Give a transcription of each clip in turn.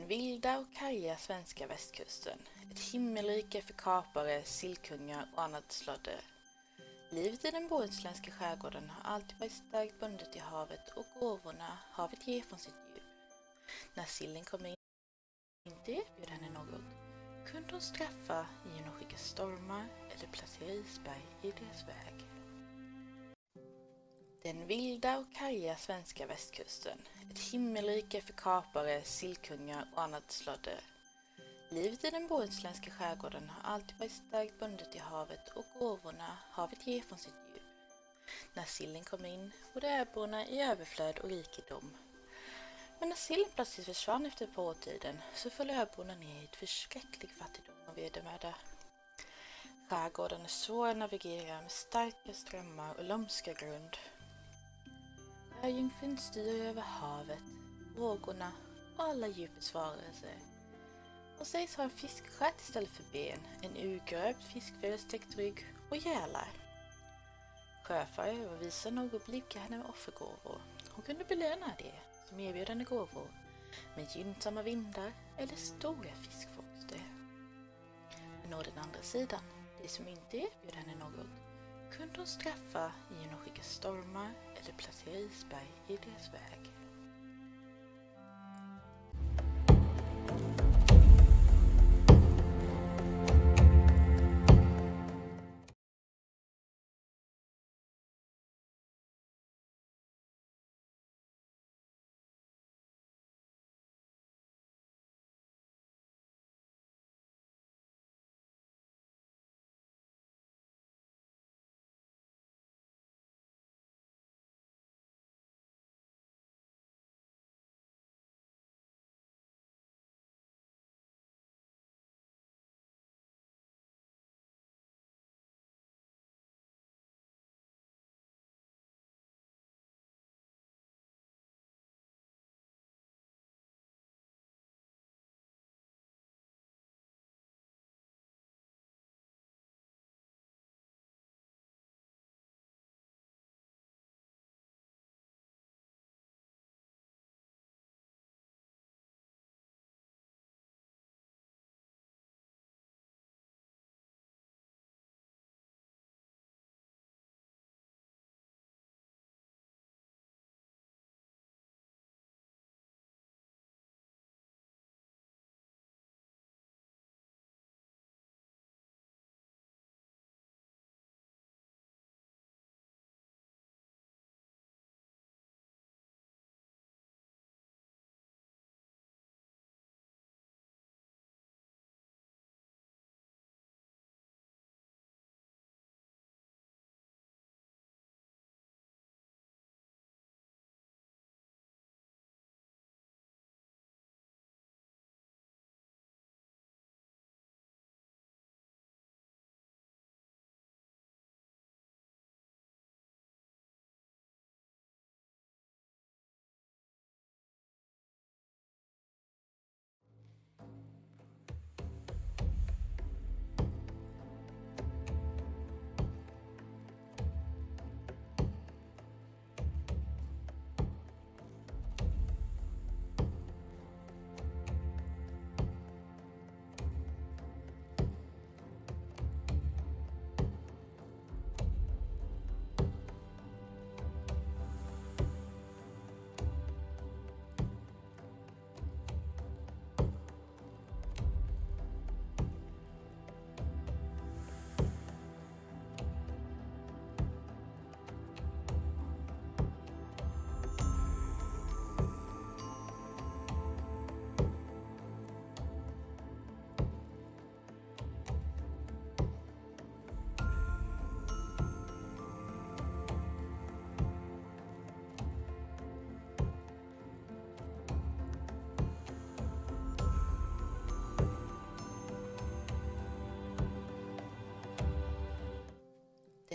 Den vilda och karga svenska västkusten. Ett himmelrike för kapare, sillkungar och annat slödder. Livet i den bohuslänska skärgården har alltid varit starkt bundet till havet och gåvorna havet ger från sitt djup. När sillen kommer in inte erbjuder henne något, kunde hon straffa genom att skicka stormar eller placera isberg i deras väg. Den vilda och karga svenska västkusten. Ett himmelrike för kapare, sillkungar och annat slödder. Livet i den bohuslänska skärgården har alltid varit starkt bundet till havet och gåvorna havet ger från sitt djup. När sillen kom in bodde öborna i överflöd och rikedom. Men när sillen plötsligt försvann efter ett par årtiden så föll öborna ner i ett förskräcklig fattigdom och vedermöda. Skärgården är svår att navigera med starka strömmar och lömska grund. Sjöjungfrun styr över havet, vågorna och alla djupets varelser. Hon sägs ha en fiskstjärt istället för ben, en urgröpt fiskfjäderstäckt rygg och gälar. Sjöfarare var visa nog och blidka henne med offergåvor. Hon kunde belöna det som erbjöd henne gåvor med gynnsamma vindar eller stora fiskfångster. Men å den andra sidan, det som inte erbjöd henne något, kunde hon straffa genom att skicka stormar eller placera isberg i deras väg.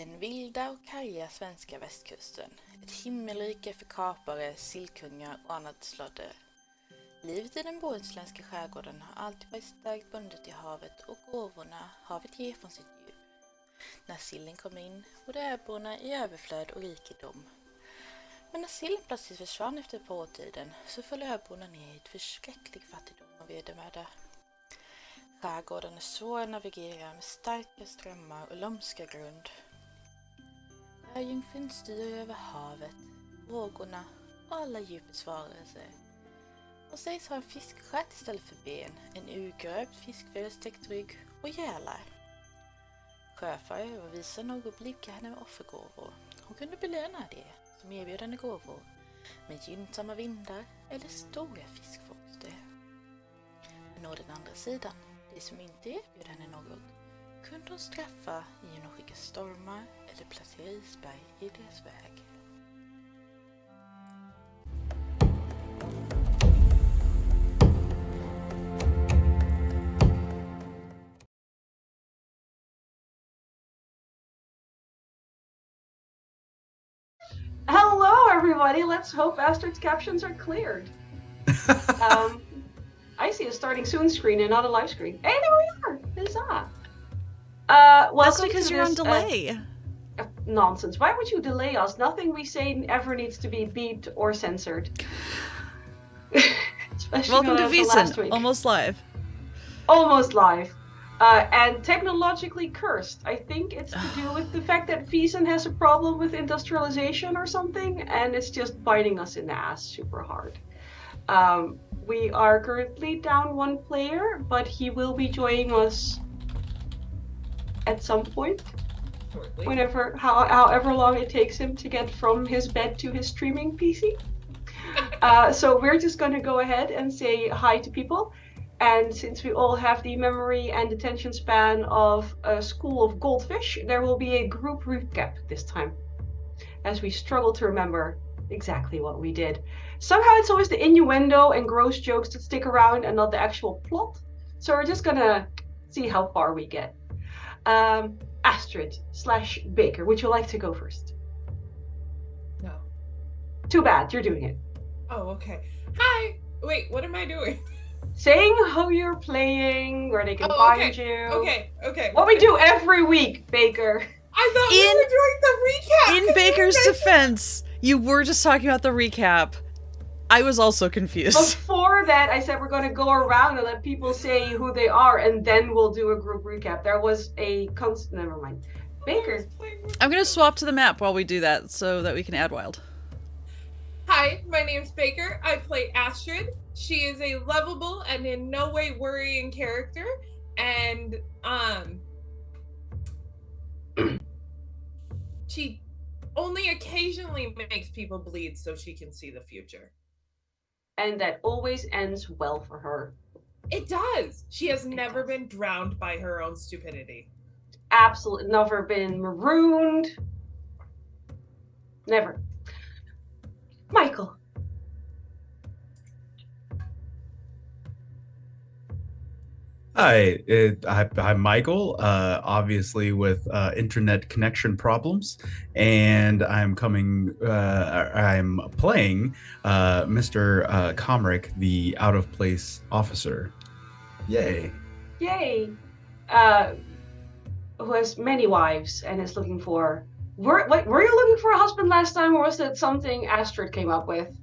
Den vilda och karga svenska västkusten. Ett himmelrike för kapare, sillkungar och annat slödder. Livet i den bohuslänska skärgården har alltid varit starkt bundet till havet och gåvorna havet ger från sitt djup. När sillen kom in bodde öborna i överflöd och rikedom. Men när sillen plötsligt försvann efter ett par årtiden så föll öborna ner i ett förskräcklig fattigdom och vedermöda. Skärgården är svår att navigera med starka strömmar och lömska grund. Sjöjungfrun styr över havet, vågorna och alla djupets varelser. Hon sägs ha en fiskstjärt istället för ben, en urgröpt fiskfödelstäckt rygg och gälar. Sjöfarare och visa något blickar henne med offergåvor. Hon kunde belöna det som erbjudande gåvor med gynnsamma vindar eller stora fiskfångster. Men å den andra sidan, det som inte erbjöd henne något, kunde hon straffa genom att skicka stormar eller placera isberg i deras väg. Hello, everybody. Let's hope Astrid's captions are cleared. I see a starting soon screen and not a live screen. Hey, there we are. Huzzah. That's because you're on delay. Nonsense. Why would you delay us? Nothing we say ever needs to be beeped or censored. Welcome to Vaesen, almost live. Almost live. And technologically cursed. I think it's to do with the fact that Vaesen has a problem with industrialization or something, and it's just biting us in the ass super hard. We are currently down one player, but he will be joining us at some point. Shortly. However long it takes him to get from his bed to his streaming PC. So we're just going to go ahead and say hi to people. And since we all have the memory and attention span of a school of goldfish, there will be a group recap this time, as we struggle to remember exactly what we did. Somehow it's always the innuendo and gross jokes that stick around and not the actual plot. So we're just gonna see how far we get. Astrid/Baker, would you like to go first? No. Too bad, you're doing it. Oh, okay. Hi! Wait, what am I doing? Saying who you're playing, where they can find you. Okay. What we do every week, Baker. I thought we were doing the recap! In Baker's defense, you were just talking about the recap. I was also confused. Before that, I said we're going to go around and let people say who they are, and then we'll do a group recap. There was a never mind. Baker. I'm going to swap to the map while we do that, so that we can add Wilde. Hi, my name's Baker. I play Astrid. She is a lovable and in no way worrying character, and she only occasionally makes people bleed so she can see the future. And that always ends well for her. It does. She has never been drowned by her own stupidity. Absolutely never been marooned. Never. Mikyl. Hi, I'm Mikyl, obviously with internet connection problems, and I'm playing Mr. Comric, the out-of-place officer. Yay. Yay. Who has many wives and is looking for... Were you looking for a husband last time, or was that something Astrid came up with?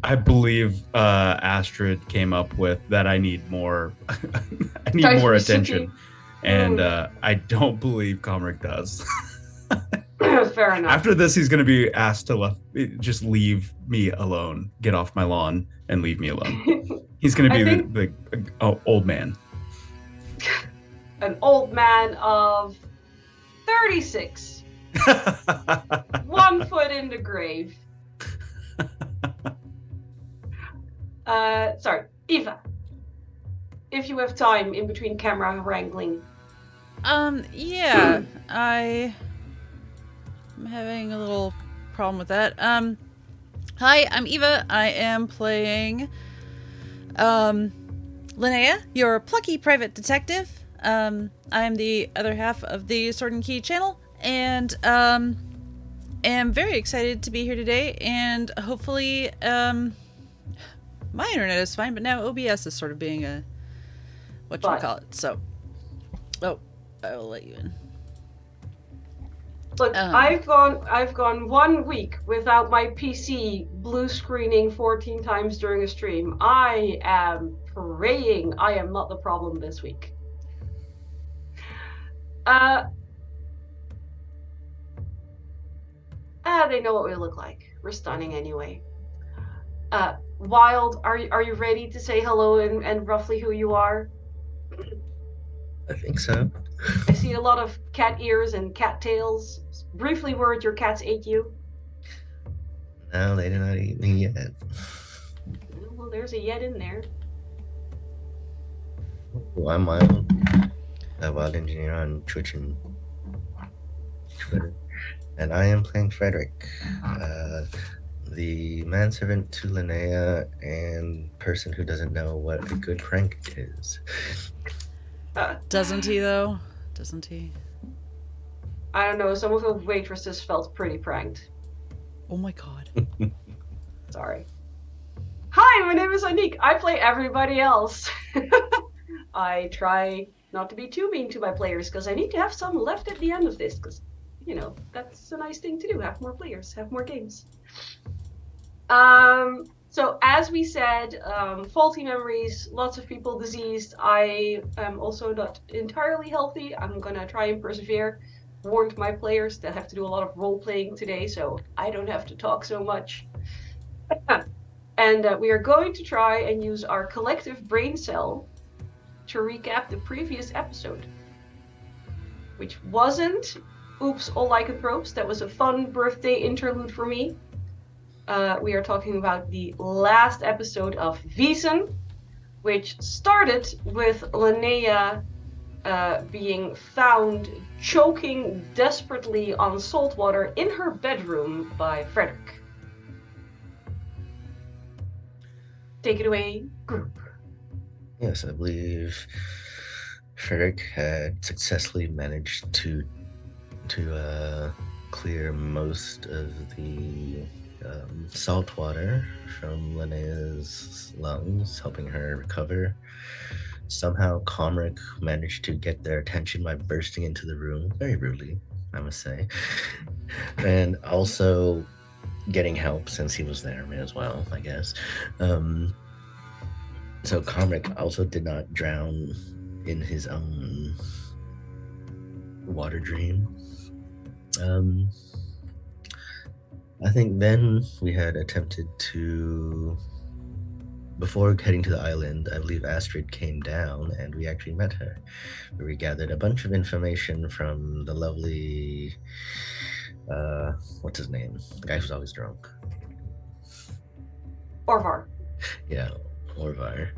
I believe Astrid came up with that I need more more attention. And I don't believe Comric does. Fair enough. After this, he's going to be asked to just leave me alone. Get off my lawn and leave me alone. He's going to be the old man. An old man of 36. 1 foot in the grave. Sorry, Eva. If you have time in between camera wrangling. Yeah, I'm having a little problem with that. Hi, I'm Eva. I am playing, Linnea, your plucky private detective. I am the other half of the Sword and Key channel, and, am very excited to be here today, and hopefully, my internet is fine, but now OBS is sort of being a, whatchamacallit, so, oh, I will let you in. Look, I've gone 1 week without my PC blue screening 14 times during a stream. I am praying I am not the problem this week. They know what we look like. We're stunning anyway. Wilde, are you ready to say hello and roughly who you are? I think so. I see a lot of cat ears and cat tails. Briefly word, your cats ate you. No, they did not eat me yet. Well, there's a yet in there. Well, I'm Mikyl, a wild engineer on Twitch and Twitter. And I am playing Frederick, the manservant to Linnea and person who doesn't know what a good prank is. Doesn't he, though? Doesn't he? I don't know, some of the waitresses felt pretty pranked. Oh my god. Sorry. Hi, my name is Anniek. I play everybody else. I try not to be too mean to my players, because I need to have some left at the end of this, because, you know, that's a nice thing to do. Have more players, have more games. So as we said, faulty memories, lots of people diseased. I am also not entirely healthy. I'm gonna try and persevere. Warned my players that have to do a lot of role playing today, so I don't have to talk so much. And we are going to try and use our collective brain cell to recap the previous episode, which wasn't Oops, All Lycanthropes. That was a fun birthday interlude for me. We are talking about the last episode of Vaesen, which started with Linnea being found choking desperately on salt water in her bedroom by Frederick. Take it away, group. Yes, I believe Frederick had successfully managed to clear most of the salt water from Linnea's lungs, helping her recover. Somehow Comric managed to get their attention by bursting into the room, very rudely, I must say, and also getting help since he was there as well, I guess. So Comric also did not drown in his own water dream. I think then we had attempted to, before heading to the island, I believe Astrid came down and we actually met her. We gathered a bunch of information from the lovely, what's his name? The guy who's always drunk. Orvar. Yeah, Orvar.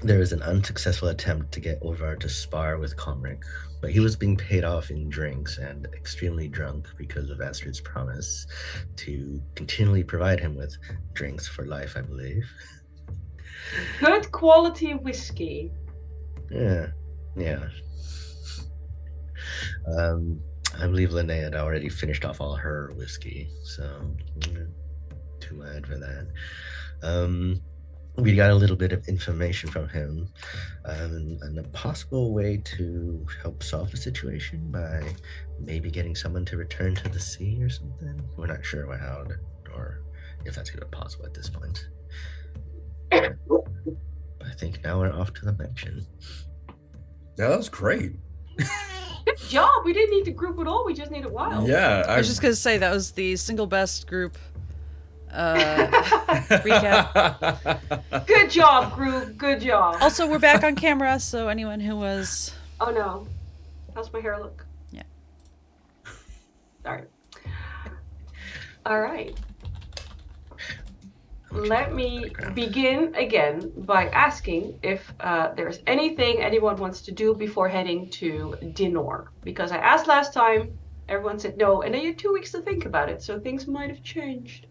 There was an unsuccessful attempt to get Orvar to spar with Comric, but he was being paid off in drinks and extremely drunk because of Astrid's promise to continually provide him with drinks for life, I believe. Good quality whiskey. Yeah. I believe Linnea had already finished off all her whiskey, so too mad for that. We got a little bit of information from him and a possible way to help solve the situation by maybe getting someone to return to the sea or something. We're not sure how or if that's even possible at this point. But I think now we're off to the mansion. Yeah, that was great. Good job. We didn't need to group at all. We just needed Wilde. Yeah, I was just gonna say that was the single best group recap. Good job, group. Good job. Also, we're back on camera, so anyone who was... Oh no. How's my hair look? Yeah. Sorry. All right. Let me begin again by asking if there's anything anyone wants to do before heading to dinner. Because I asked last time, everyone said no, and they had 2 weeks to think about it, so things might have changed.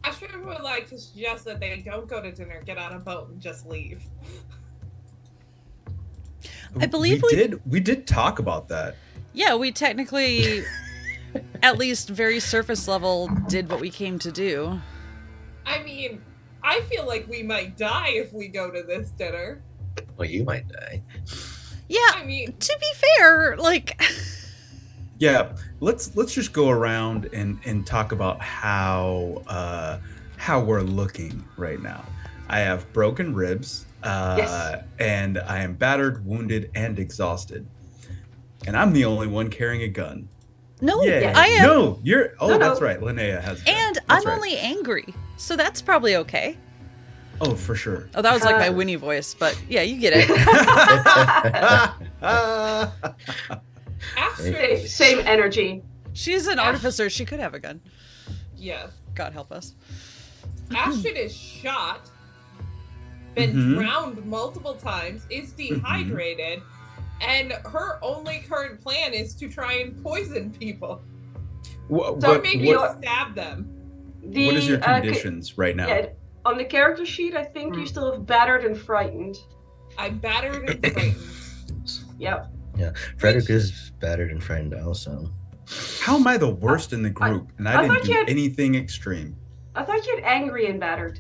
Astrid would like to suggest that they don't go to dinner, get on a boat, and just leave. I believe we did talk about that. Yeah, we technically, at least very surface level, did what we came to do. I mean, I feel like we might die if we go to this dinner. Well, you might die. Yeah, I mean, to be fair, like... Yeah, let's just go around and talk about how we're looking right now. I have broken ribs, Yes. and I am battered, wounded, and exhausted. And I'm the only one carrying a gun. No, Yeah. I am. No, you're. Oh, No, that's no. right. Linnea has. A gun. And That's I'm right. only angry, so that's probably okay. Oh, for sure. Oh, that was like my Winnie voice, but yeah, you get it. Astrid, Same energy. She's an artificer. She could have a gun. yes. God help us. Astrid is shot, been Mhm. drowned multiple times, is dehydrated, and her only current plan is to try and poison people. What, Or what, maybe what, stab them. what is your conditions right now? Yeah, on the character sheet, I think you still have battered and frightened. I'm battered and frightened. Yep. Yeah, Frederick is battered and frightened also. How am I the worst in the group? And I I didn't thought you do had- anything extreme. I thought you had angry and battered.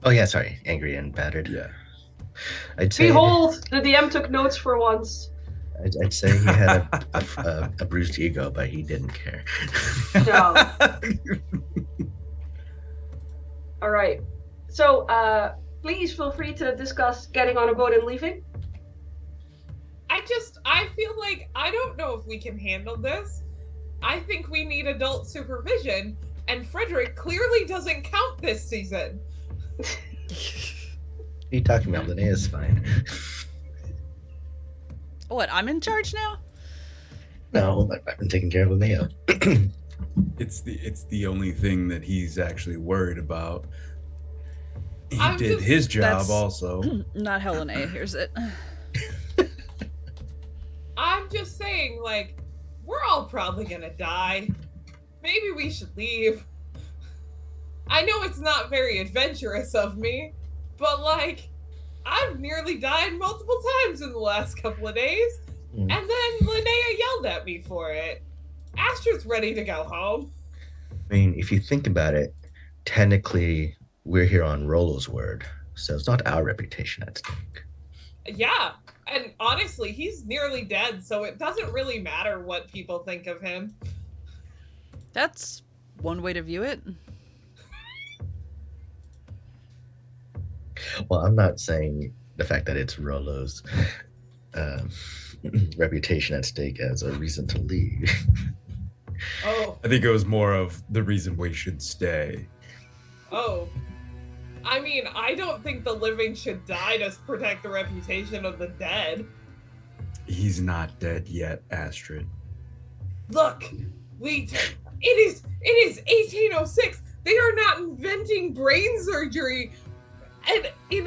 Oh yeah, sorry, angry and battered. Yeah. I'd say Behold, the DM took notes for once. I'd say he had a bruised ego, but he didn't care. No. All right. So, please feel free to discuss getting on a boat and leaving. I feel like I don't know if we can handle this. I think we need adult supervision, and Frederick clearly doesn't count this season. What are you talking about? Linnea's fine. What, I'm in charge now? No, I've been taking care of Linnea. It's the only thing that he's actually worried about. He I'm did just- his job That's- also. Not Helen A. Here's it. I'm just saying, like, we're all probably gonna die. Maybe we should leave. I know it's not very adventurous of me, but like, I've nearly died multiple times in the last couple of days, and then Linnea yelled at me for it. Astrid's ready to go home. I mean, if you think about it, technically we're here on Rollo's word, so it's not our reputation at stake. Yeah, and honestly, he's nearly dead, so it doesn't really matter what people think of him. That's one way to view it. Well, I'm not saying the fact that it's Rollo's reputation at stake as a reason to leave. Oh, I think it was more of the reason we should stay. oh. I mean, I don't think the living should die to protect the reputation of the dead. He's not dead yet, Astrid. Look, it is 1806. They are not inventing brain surgery and in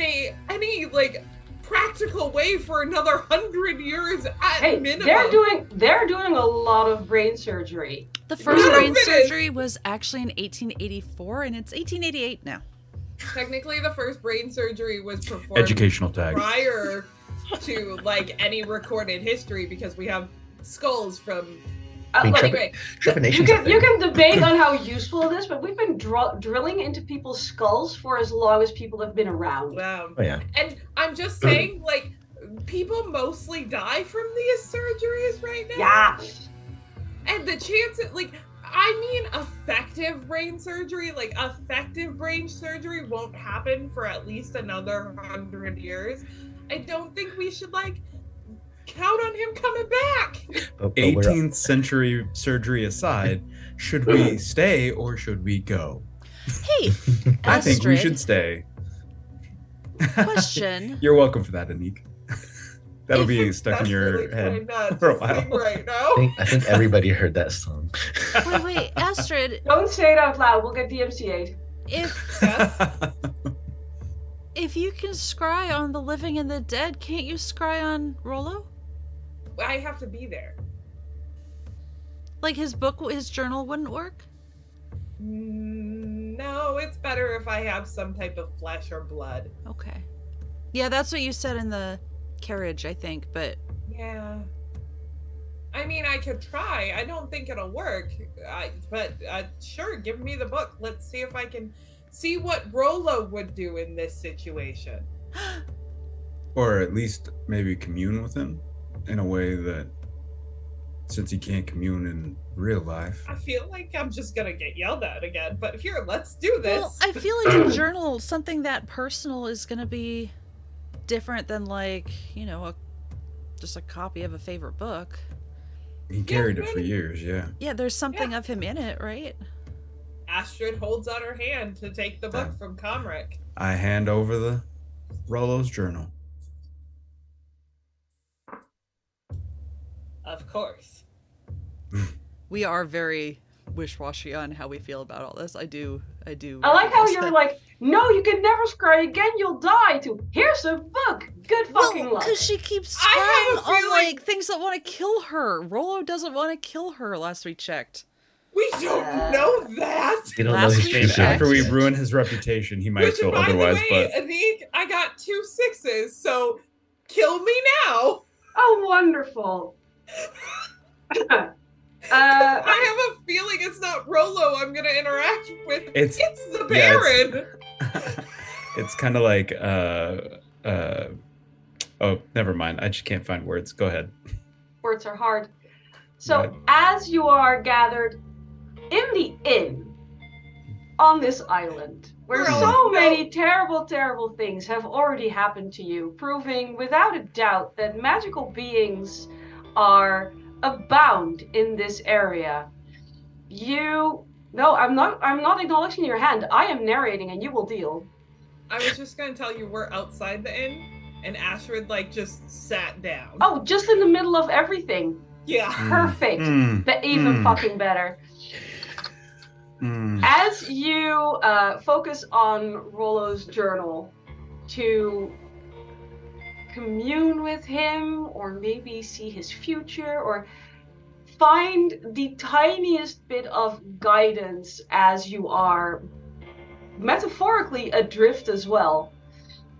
any like practical way for another 100 years at Hey, minimum. they're doing a lot of brain surgery. The first None of brain it is. surgery was actually in 1884, and it's 1888 now. Technically, the first brain surgery was performed Educational tag. prior to like any recorded history because we have skulls from. mean, Look, Anyway, you Trepanation's a can thing. debate on how useful it is, but we've been drilling into people's skulls for as long as people have been around. wow. Oh yeah. And I'm just saying, like, people mostly die from these surgeries right now. Yeah. And the chances, like, I mean, effective brain surgery won't happen for at least another 100 years. I don't think we should, like, count on him coming back. But we're- 18th century surgery aside, should we stay or should we go? Hey, I think we Astrid. should stay. question. You're welcome for that, Anniek. That'll If be stuck in That's your really head not for a to while. sing right now. I think everybody heard that song. Wait, Astrid, Don't say it out loud. We'll get DMCA'd. if you can scry on the living and the dead, can't you scry on Rollo? I have to be there. Like his journal wouldn't work? No, it's better if I have some type of flesh or blood. Okay. Yeah, that's what you said in the carriage, I think, but Yeah. I mean, I could try. I don't think it'll work. But sure, give me the book. Let's see if I can see what Rollo would do in this situation. Or at least maybe commune with him in a way that since he can't commune in real life. I feel like I'm just gonna get yelled at again, but here, let's do this. Well, I feel like a journal, something that personal, is gonna be different than like, you know, just a copy of a favorite book. He carried it for years, yeah. Yeah, there's something of him in it, right? Astrid holds out her hand to take the book from Comric. I hand over the Rollo's journal. Of course. We are very wish-washy on how we feel about all this. I do. I like how you're like, no, you can never scry again, you'll die, to, here's a book, good fucking luck. Because she keeps scrying on, like, things that want to kill her. Rollo doesn't want to kill her, last we checked. We don't know that. You don't know his future. After we ruin his reputation, he might feel otherwise. But Anniek, I got 2 6s, so kill me now. Oh, wonderful. I have a feeling it's not Rollo I'm gonna interact with. It's the Baron. Yeah, it's kind of like oh, never mind. I just can't find words. Go ahead. Words are hard. So as you are gathered in the inn on this island, where so many terrible, terrible things have already happened to you, proving without a doubt that magical beings are abound in this area. I'm not acknowledging your hand. I am narrating and you will deal. I was just gonna tell you we're outside the inn and Astrid like just sat down. Oh, just in the middle of everything. Yeah. Perfect. But even fucking better. As you focus on Rollo's journal to commune with him, or maybe see his future, or find the tiniest bit of guidance as you are metaphorically adrift as well,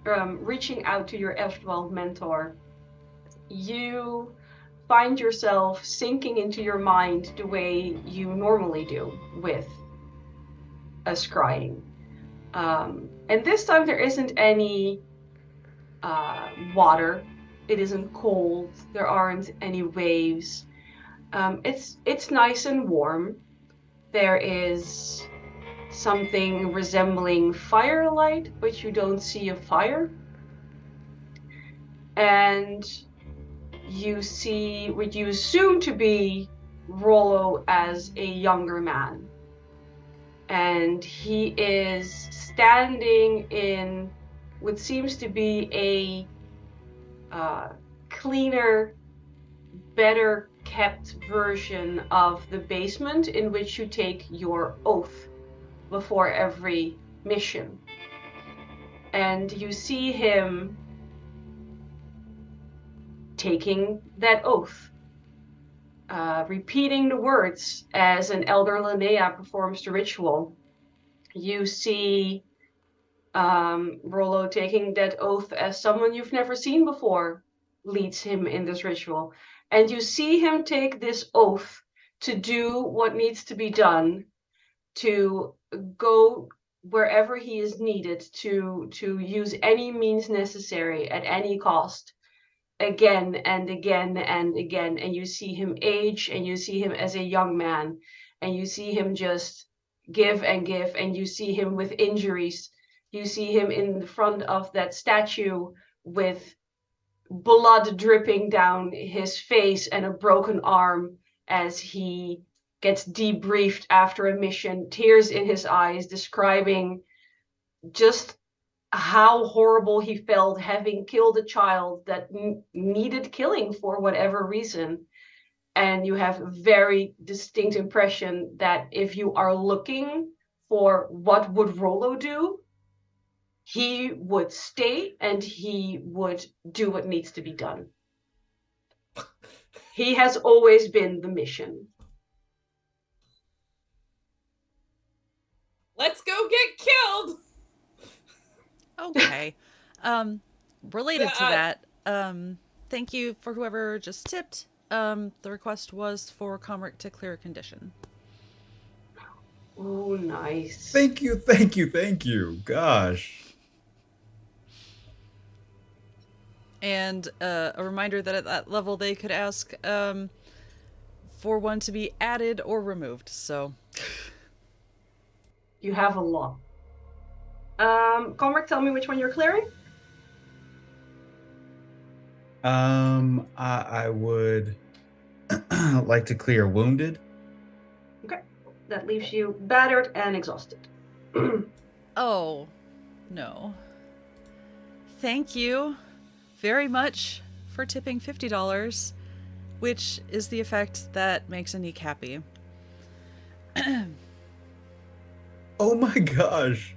reaching out to your erstwhile mentor, you find yourself sinking into your mind the way you normally do with a scrying. And this time there isn't any water. It isn't cold. There aren't any waves. It's nice and warm. There is something resembling firelight, but you don't see a fire. And you see what you assume to be Rollo as a younger man. And he is standing in what seems to be a cleaner, better kept version of the basement in which you take your oath before every mission. And you see him taking that oath, repeating the words as an elder Linnea performs the ritual. You see Rollo taking that oath as someone you've never seen before leads him in this ritual. And you see him take this oath to do what needs to be done, to go wherever he is needed, to use any means necessary at any cost, again and again and again. And you see him age, and you see him as a young man, and you see him just give and give, and you see him with injuries. You see him in front of that statue with blood dripping down his face and a broken arm as he gets debriefed after a mission, tears in his eyes, describing just how horrible he felt having killed a child that needed killing for whatever reason. And you have a very distinct impression that if you are looking for what would Rollo do, he would stay and he would do what needs to be done. He has always been the mission. Let's go get killed. Okay. Related to that, thank you for whoever just tipped. The request was for Comric to clear a condition. Oh, nice. Thank you. Gosh. And a reminder that at that level they could ask for one to be added or removed, so... You have a lot. Conric, tell me which one you're clearing. I would like to clear wounded. Okay. That leaves you battered and exhausted. Oh, no. Thank you very much for tipping $50, which is the effect that makes Anniek happy. Oh my gosh.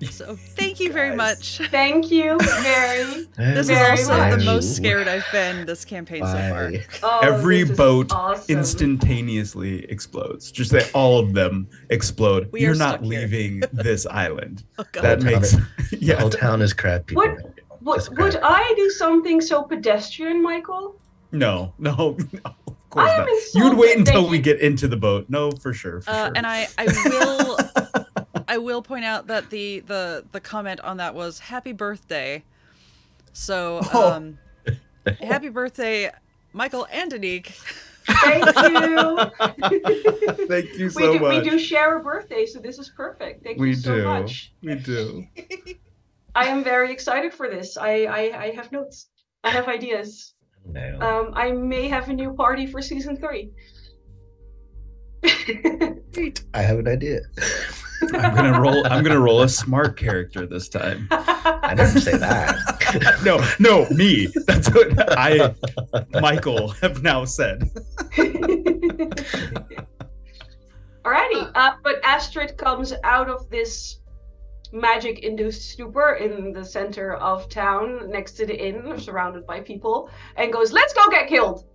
So thank you very much. Thank you very, This is very also much. the most scared I've been this campaign so far. Oh, Every this is boat awesome. instantaneously explodes. Just that all of them explode. We are You're not stuck here. leaving this island. Oh, God. That makes The whole town is crab people. Just Would crab. I do something so pedestrian, Mikyl? no, of course I am not. insulted You would wait until that we you- get into the boat. No, for sure. And I will point out that the comment on that was happy birthday. So happy birthday, Mikyl and Anniek. Thank you. Thank you so We much. do share a birthday, so this is perfect. Thank you so much. We do. I am very excited for this. I have notes. I have ideas. No. I may have a new party for season 3. I have an idea. I'm gonna roll a smart character this time. I never say that. No, me. That's what Mikyl have now said. Alrighty, but Astrid comes out of this magic-induced stupor in the center of town, next to the inn, surrounded by people, and goes, "Let's go get killed!"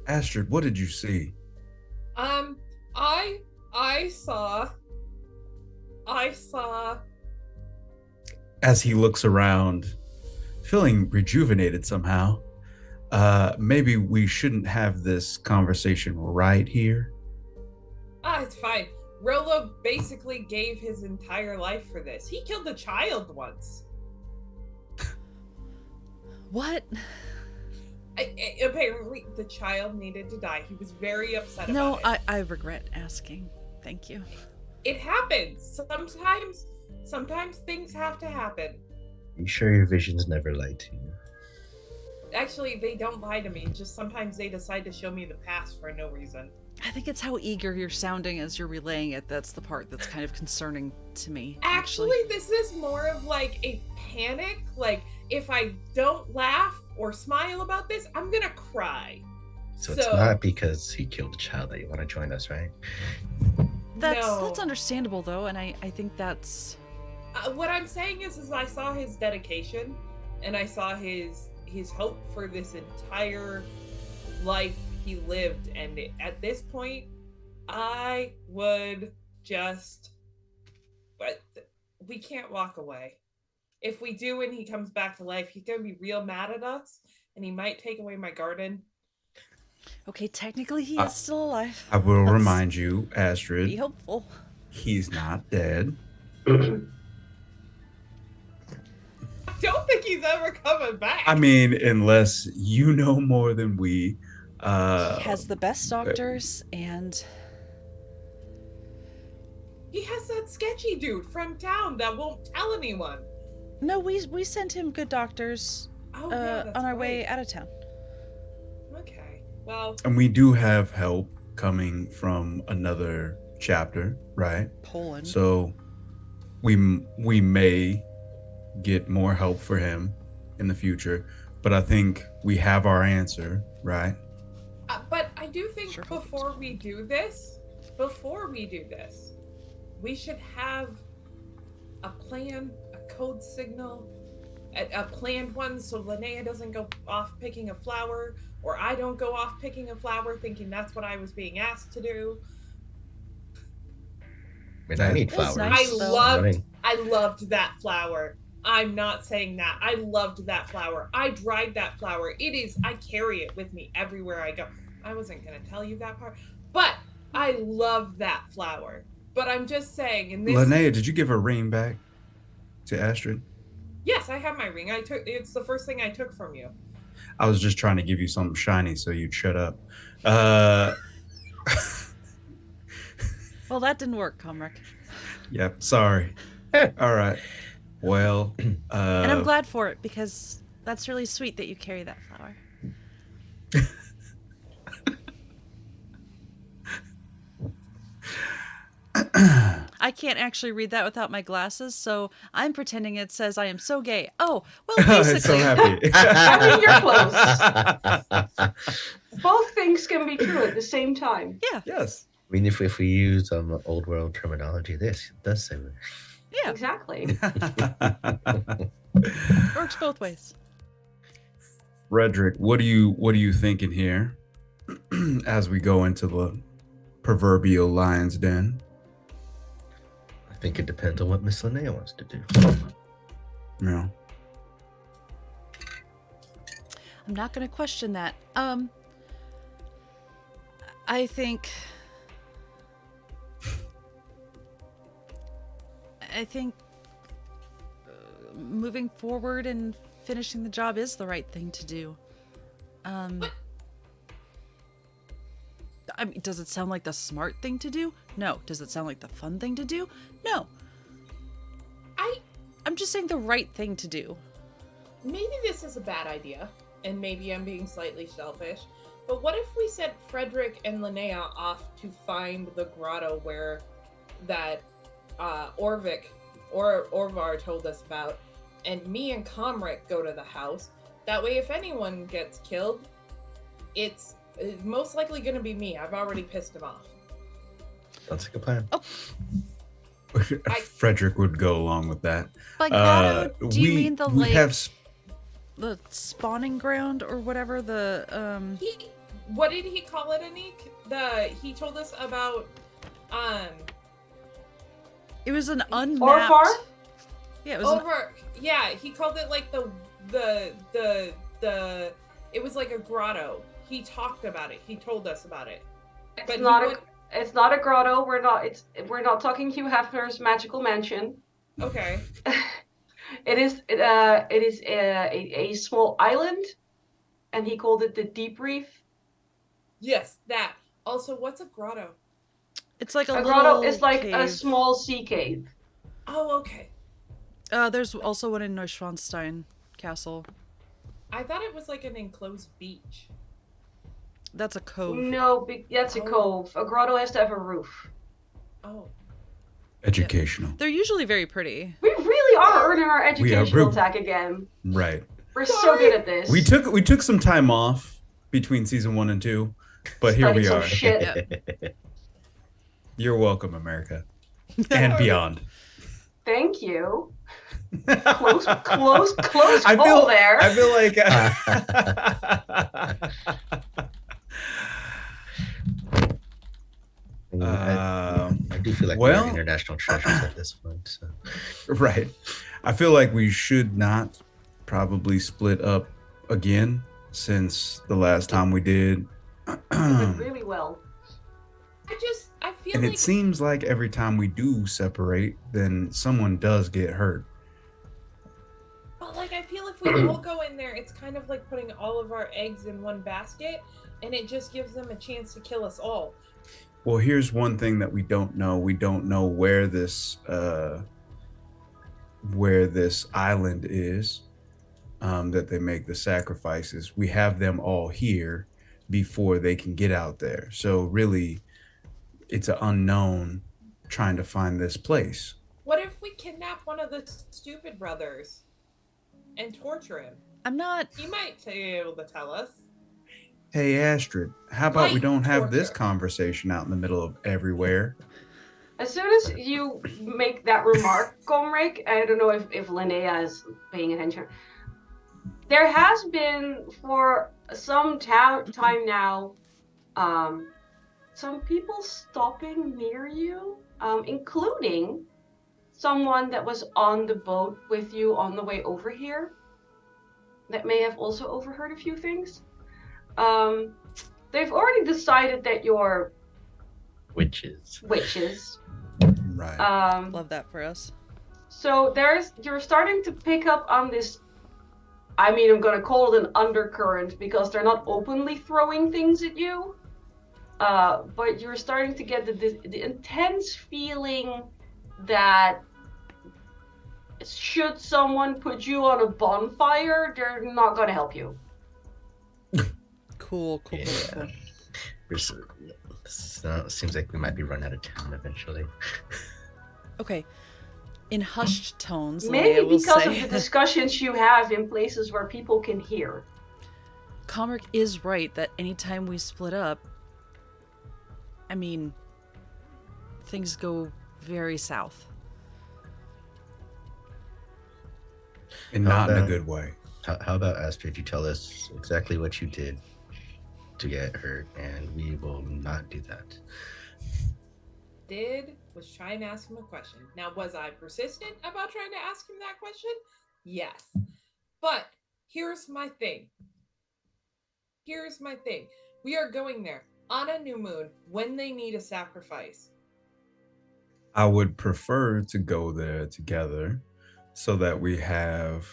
Astrid, what did you see? I saw. As he looks around, feeling rejuvenated somehow. Maybe we shouldn't have this conversation right here. It's fine. Rollo basically gave his entire life for this. He killed a child once. What? Apparently, the child needed to die. He was very upset about it. No, I regret asking. Thank you. It happens. Sometimes things have to happen. You sure your visions never lie to you? Actually, they don't lie to me. Just sometimes they decide to show me the past for no reason. I think it's how eager you're sounding as you're relaying it. That's the part that's kind of concerning to me. Actually, this is more of like a panic. Like, if I don't laugh or smile about this, I'm gonna cry. So it's not because he killed a child that you want to join us, right? That's understandable though, and I think that's what I'm saying is I saw his dedication, and I saw his hope for this entire life he lived, and at this point, I would just. But we can't walk away. If we do, and he comes back to life, he's gonna be real mad at us, and he might take away my garden. okay. Technically, he is still alive. I will Let's remind you, Be Astrid, hopeful. he's not dead. I don't think he's ever coming back. I mean, unless you know more than we. He has the best doctors, and he has that sketchy dude from town that won't tell anyone. no, we sent him good doctors Oh, yeah, that's on our right. way out of town. Okay, well, And we do have help coming from another chapter, right? Poland. So we may get more help for him in the future, but I think we have our answer, right? but I do think Sure. before we do this, we should have a plan, a code signal, a planned one, so Linnea doesn't go off picking a flower, or I don't go off picking a flower thinking that's what I was being asked to do. I mean, I need That's flowers. nice, though. I loved that flower. I'm not saying that. I loved that flower. I dried that flower. I carry it with me everywhere I go. I wasn't going to tell you that part, but I love that flower. But I'm just saying, in this. Linnea, did you give her ring back to Astrid? Yes, I have my ring. It's the first thing I took from you. I was just trying to give you something shiny so you'd shut up. Well, that didn't work, Comric. Yep, sorry. All right. Well, And I'm glad for it, because that's really sweet that you carry that flower. I can't actually read that without my glasses, so I'm pretending it says I am so gay. Oh, well, basically. I'm so happy. I mean, you're close. Both things can be true at the same time. Yeah. Yes. I mean, if we use old world terminology, this does say that. Yeah. Exactly. Works both ways. Frederick, what are you thinking here as we go into the proverbial lion's den? I think it depends on what Miss Linnea wants to do. Yeah. I'm not going to question that. I think moving forward and finishing the job is the right thing to do. I mean, does it sound like the smart thing to do? No. Does it sound like the fun thing to do? No. I'm just saying the right thing to do. Maybe this is a bad idea, and maybe I'm being slightly selfish, but what if we sent Frederick and Linnea off to find the grotto where that Orvar told us about, and me and Comric go to the house? That way, if anyone gets killed, it's most likely going to be me. I've already pissed him off. Sounds like a plan. Oh. Frederick would go along with that. By grotto, do you mean the lake? The spawning ground or whatever, What did he call it, Anniek? He told us about it was an unmapped. Orvar? Yeah, it was over. Yeah, he called it like the it was like a grotto. He talked about it. He told us about it. It's not a grotto. We're not talking Hugh Hefner's magical mansion. Okay. It is a small island, and he called it the Deep Reef. Yes, that. Also, what's a grotto? It's like a grotto is like cave. a small sea cave. Oh, okay. There's also one in Neuschwanstein Castle. I thought it was like an enclosed beach. That's a cove. No, that's a cove. A grotto has to have a roof. Oh. Educational. Yeah. They're usually very pretty. We really are earning our educational tag again. Right. We're so good at this. We took some time off between season 1 and 2, but here we are. Shit. You're welcome, America, and beyond. Thank you. Close call there. I feel like I do feel like we're international treasures at this point. So. Right. I feel like we should not probably split up again, since the last time we did. It went really well. I feel and like... it seems like every time we do separate, then someone does get hurt. But like, I feel if we all go in there, it's kind of like putting all of our eggs in one basket, and it just gives them a chance to kill us all. Well, here's one thing that we don't know. We don't know where this island is, that they make the sacrifices. We have them all here before they can get out there. So really, it's an unknown trying to find this place. What if we kidnap one of the stupid brothers and torture him? He might be able to tell us. Hey, Astrid, how about we don't have this conversation out in the middle of everywhere? As soon as you make that remark, Comric, I don't know if Linnea is paying attention. There has been, for some time now, some people stopping near you, including someone that was on the boat with you on the way over here, that may have also overheard a few things. They've already decided that you're witches. Right. Love that for us. So you're starting to pick up on this. I mean, I'm gonna call it an undercurrent because they're not openly throwing things at you, but you're starting to get the intense feeling that should someone put you on a bonfire, they're not gonna help you. Cool. Seems like we might be run out of town eventually. Okay. In hushed tones, Leia Maybe will because say, of the discussions you have in places where people can hear. Comric is right that anytime we split up, I mean, things go very south. And not in a good way. How about, Astrid, you tell us exactly what you did to get hurt, and we will not do that. Was trying to ask him a question. Now, was I persistent about trying to ask him that question? Yes. But here's my thing. We are going there on a new moon when they need a sacrifice. I would prefer to go there together so that we have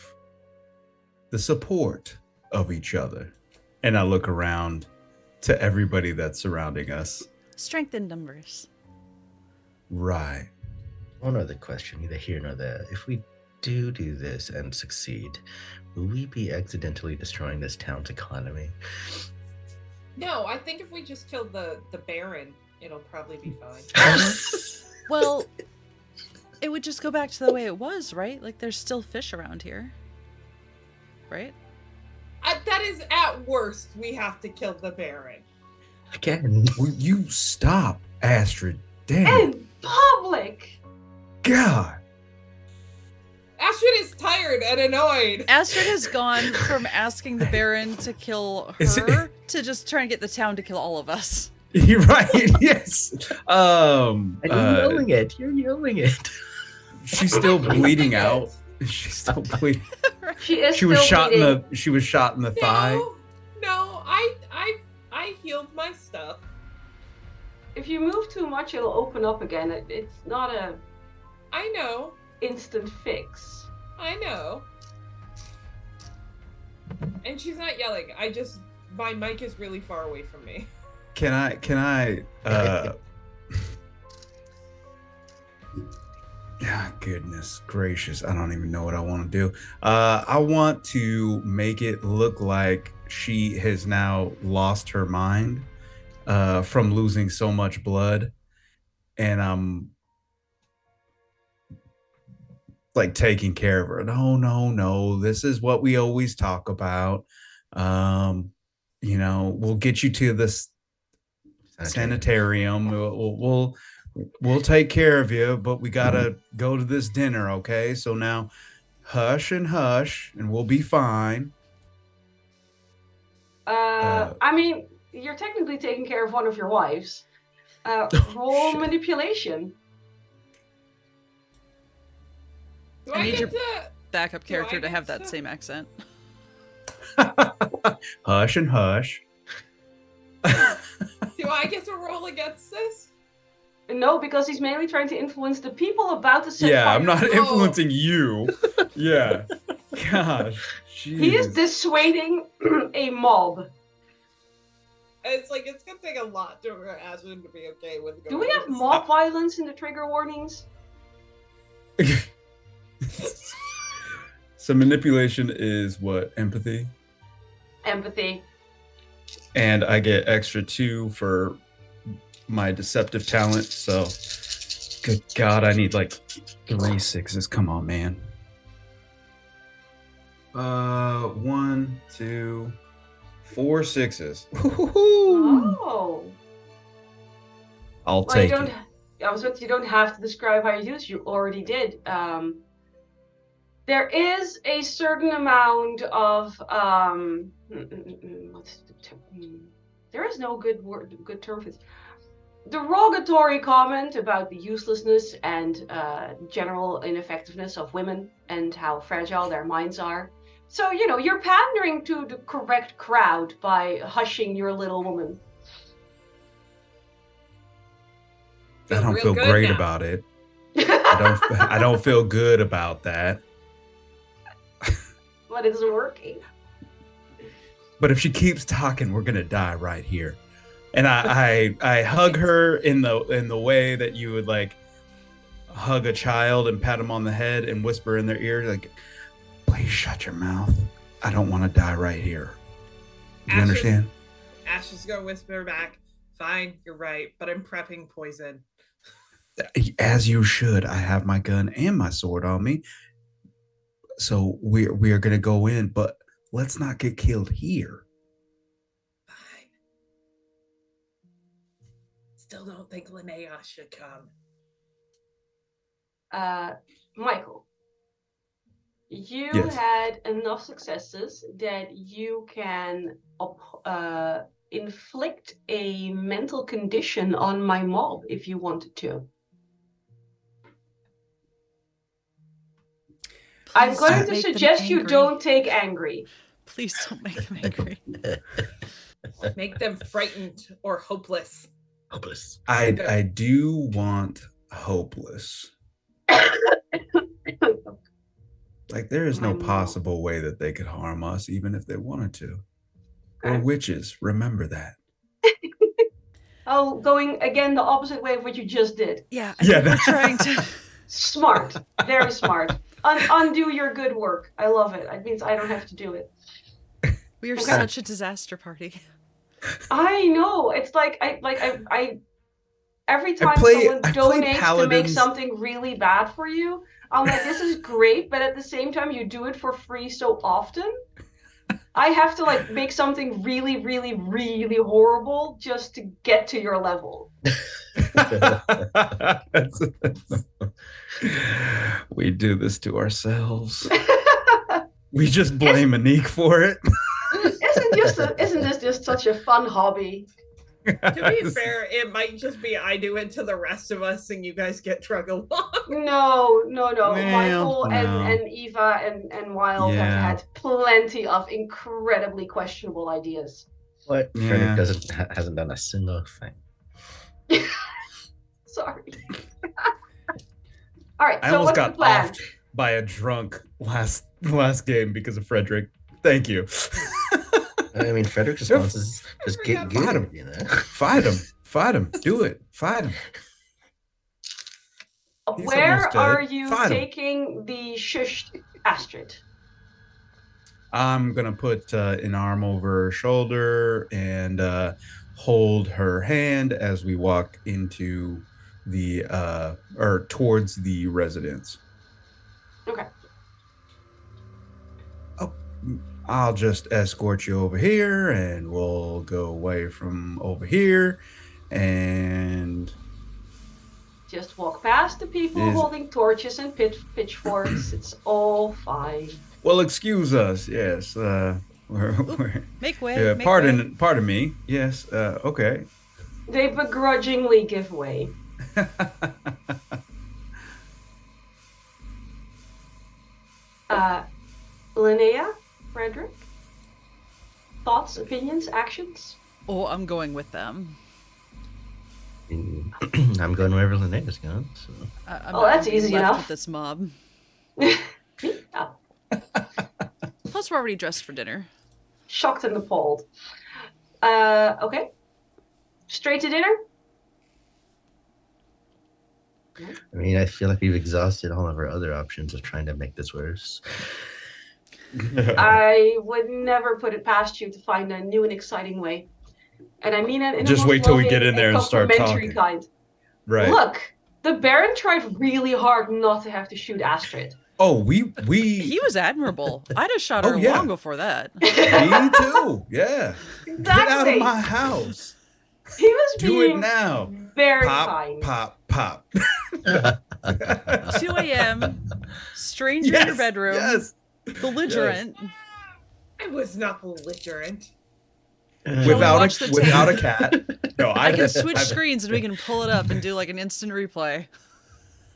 the support of each other. And I look around to everybody that's surrounding us. Strength in numbers. Right. One other question, neither here nor there. If we do this and succeed, will we be accidentally destroying this town's economy? No, I think if we just kill the Baron, it'll probably be fine. Well, it would just go back to the way it was, right? Like, there's still fish around here. Right? That is, at worst, we have to kill the Baron. Again. Will you stop, Astrid? Damn. In public! God. Astrid is tired and annoyed. Astrid has gone from asking the Baron to kill her to just trying to get the town to kill all of us. You're right, yes. And you're yelling it. She's still bleeding out. She's still bleeding. She was shot bleeding. She was shot in the thigh. No, I healed my stuff. If you move too much, it'll open up again. It's not a... I know. Instant fix. I know. And she's not yelling. My mic is really far away from me. Can I goodness gracious, I don't even know what I want to do. I want to make it look like she has now lost her mind from losing so much blood, and I'm like taking care of her. No, this is what we always talk about. We'll get you to this sanitarium. We'll take care of you, but we gotta go to this dinner, okay? So now hush, and we'll be fine. I mean, you're technically taking care of one of your wives. Roll manipulation. I need your backup character to have that same accent. Hush. Do I get to roll against this? No, because he's mainly trying to influence the people about to set fire. I'm not influencing you. Yeah. Gosh. Geez. He is dissuading a mob. It's like, it's gonna take a lot to ask him to be okay with going. Do we have mob violence in the trigger warnings? So manipulation is what? Empathy? Empathy. And I get extra 2 for my deceptive talent, so good God, I need like 3 6s. Come on, man. 1, 2, 4 6s. Oh. I'll take it. You don't have to describe how you do this. You already did. There is a certain amount of there is no good term for this. Derogatory comment about the uselessness and general ineffectiveness of women and how fragile their minds are. So, you're pandering to the correct crowd by hushing your little woman. I don't feel great about it. I don't feel good about that. But it's working. But if she keeps talking, we're gonna die right here. And I hug her in the way that you would like hug a child and pat them on the head and whisper in their ear, like, please shut your mouth. I don't want to die right here. Do you understand? Ash is gonna whisper back, fine, you're right, but I'm prepping poison. As you should. I have my gun and my sword on me. So we are going to go in, but let's not get killed here. Fine. Still don't think Linnea should come. Mikyl, you Yes. had enough successes that you can inflict a mental condition on my mob if you wanted to. I'm going to suggest you don't take angry. Please don't make them angry. Make them frightened or hopeless. Hopeless. I do want hopeless. Like, there is no possible way that they could harm us, even if they wanted to. We're witches. Remember that. Oh, going again the opposite way of what you just did. Yeah, we're trying to. Smart. Very smart. Undo your good work. I love it. It means I don't have to do it. We are such a disaster party. I know. It's like I every time someone donates to make something really bad for you, I'm like, this is great, but at the same time you do it for free so often. I have to like make something really, really, really horrible just to get to your level. We do this to ourselves. We just blame Anniek for it. Isn't this just such a fun hobby? To be fair, it might just be I do it to the rest of us and you guys get drug along. No. Well, Mikyl and Eva and Wilde have had plenty of incredibly questionable ideas. What? Frederick hasn't done a single thing. Sorry. All right, I so almost what's the got plan? offed by a drunk last game because of Frederick. Thank you. I mean, Frederick's response is just get good. Fight him. You know? Fight him. Do it. Fight him. Where are you taking the shushed Astrid? I'm going to put an arm over her shoulder and hold her hand as we walk into the or towards the residence. Okay. Oh, I'll just escort you over here and we'll go away from over here and just walk past the people holding torches and pitchforks. It's all fine. Well, excuse us. Yes. Make way. Pardon me. Yes. Okay. They begrudgingly give way. Linnea, Frederick, thoughts, opinions, actions? Oh, I'm going with them. I'm going wherever Linnea's going. So. That's easy enough. With this mob. Yeah. Plus, we're already dressed for dinner. Shocked and appalled. Okay. Straight to dinner? I mean, I feel like we've exhausted all of our other options of trying to make this worse. I would never put it past you to find a new and exciting way. And I mean it in just a wait till we get in there and start complimentary talking. kind. Right. Look, the Baron tried really hard not to have to shoot Astrid. Oh, we He was admirable. I'd have shot her long before that. Me too. Yeah. Exactly. Get out of my house. He was Do being it now. very Pop, kind. pop. 2 a.m. Stranger in your bedroom. Yes. Belligerent. I was not belligerent. Without a cat. No, I can switch screens and we can pull it up and do like an instant replay.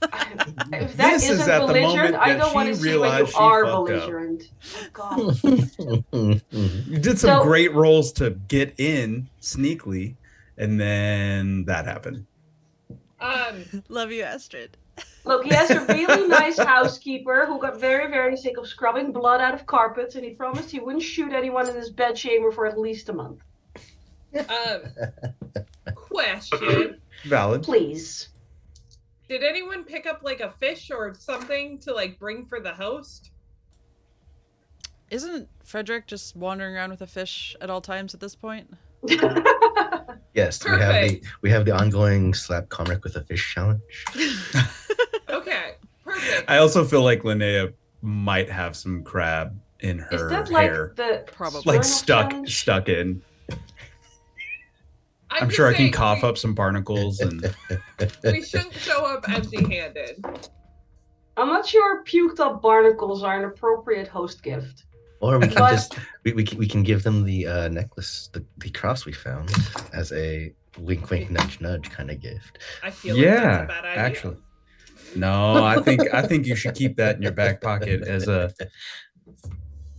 If that isn't belligerent, I don't want to see when you are belligerent. Oh, God. You did some great rolls to get in sneakily, and then that happened. Love you, Astrid. Look, he has a really nice housekeeper who got very, very sick of scrubbing blood out of carpets, and he promised he wouldn't shoot anyone in his bedchamber for at least a month. question. Valid. Please. Did anyone pick up like a fish or something to like bring for the host? Isn't Frederick just wandering around with a fish at all times at this point? Yes, Perfect. we have the ongoing slap comic with a fish challenge. Okay, perfect. I also feel like Linnea might have some crab in Is her that like hair. the Probably. Like Smirnoff challenge? stuck in. I'm just sure I can saying cough up some barnacles and we shouldn't show up empty-handed. I'm not sure puked up barnacles are an appropriate host gift. Or we can But- just we can give them the necklace, the cross we found, as a wink wink nudge nudge kind of gift. I feel like that's yeah, a bad idea. actually. No, I think you should keep that in your back pocket as a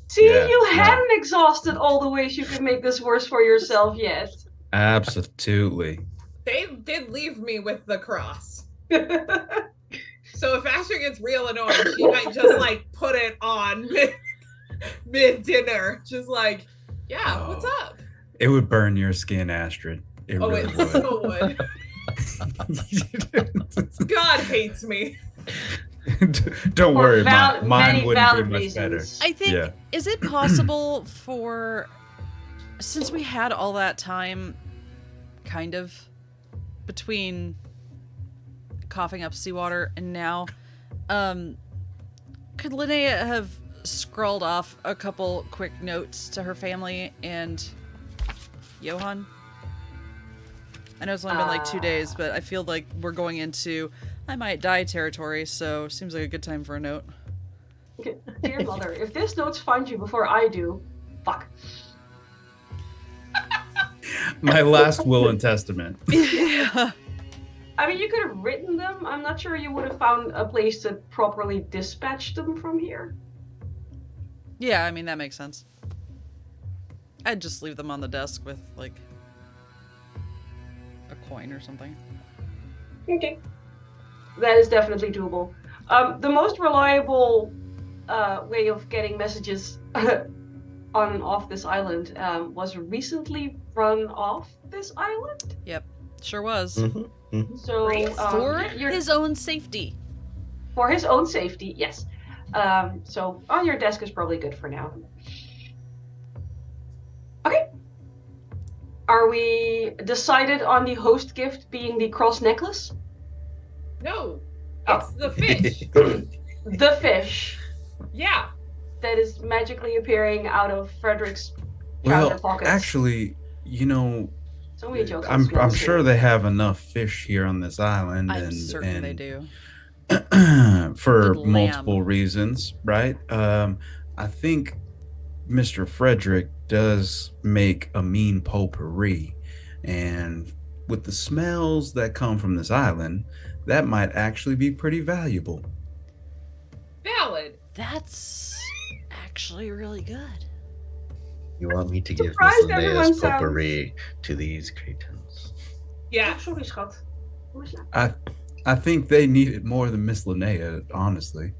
See, Yeah, you no. hadn't exhausted all the ways you could make this worse for yourself yet. absolutely. They did leave me with the cross. So if Astrid gets real annoyed, she might just like put it on mid dinner. Just like, yeah, what's Oh. up? It would burn your skin, Astrid. It Oh, really it would. so would. God hates me. Don't worry, many mine wouldn't valid be much reasons. I think, Yeah. is it possible for, since we had all that time, kind of, between coughing up seawater and now, could Linnea have scrawled off a couple quick notes to her family and Johan? I know it's only been like 2 days, but I feel like we're going into I might die territory, so seems like a good time for a note. Okay, dear mother, if this notes find you before I do, fuck. My last will and testament. Yeah. I mean, you could have written them. I'm not sure you would have found a place to properly dispatch them from here. Yeah, I mean, that makes sense. I'd just leave them on the desk with, like, a coin or something. Okay. That is definitely doable. The most reliable way of getting messages on and off this island was recently run off this island. Yep, sure was. So For you're- his own safety. for his own safety, yes. So on your desk is probably good for now. Okay. Are we decided on the host gift being the cross necklace? No, Oh. it's the fish. The fish Yeah. that is magically appearing out of Frederick's trouser Well, pockets. actually, you know, So many jokes. on I'm Spino's sure here. they have enough fish here on this island, I'm and certain they do. for Good lamb. multiple reasons, right? I think Mr. Frederick does make a mean potpourri, and with the smells that come from this island, that might actually be pretty valuable. Valid. That's actually really good. You want me to give Miss Surprised everyone Linnea's sounds- potpourri to these cretins? Yeah. Oh, sorry, schat. Hoe is dat? I think they need it more than Miss Linnea, honestly.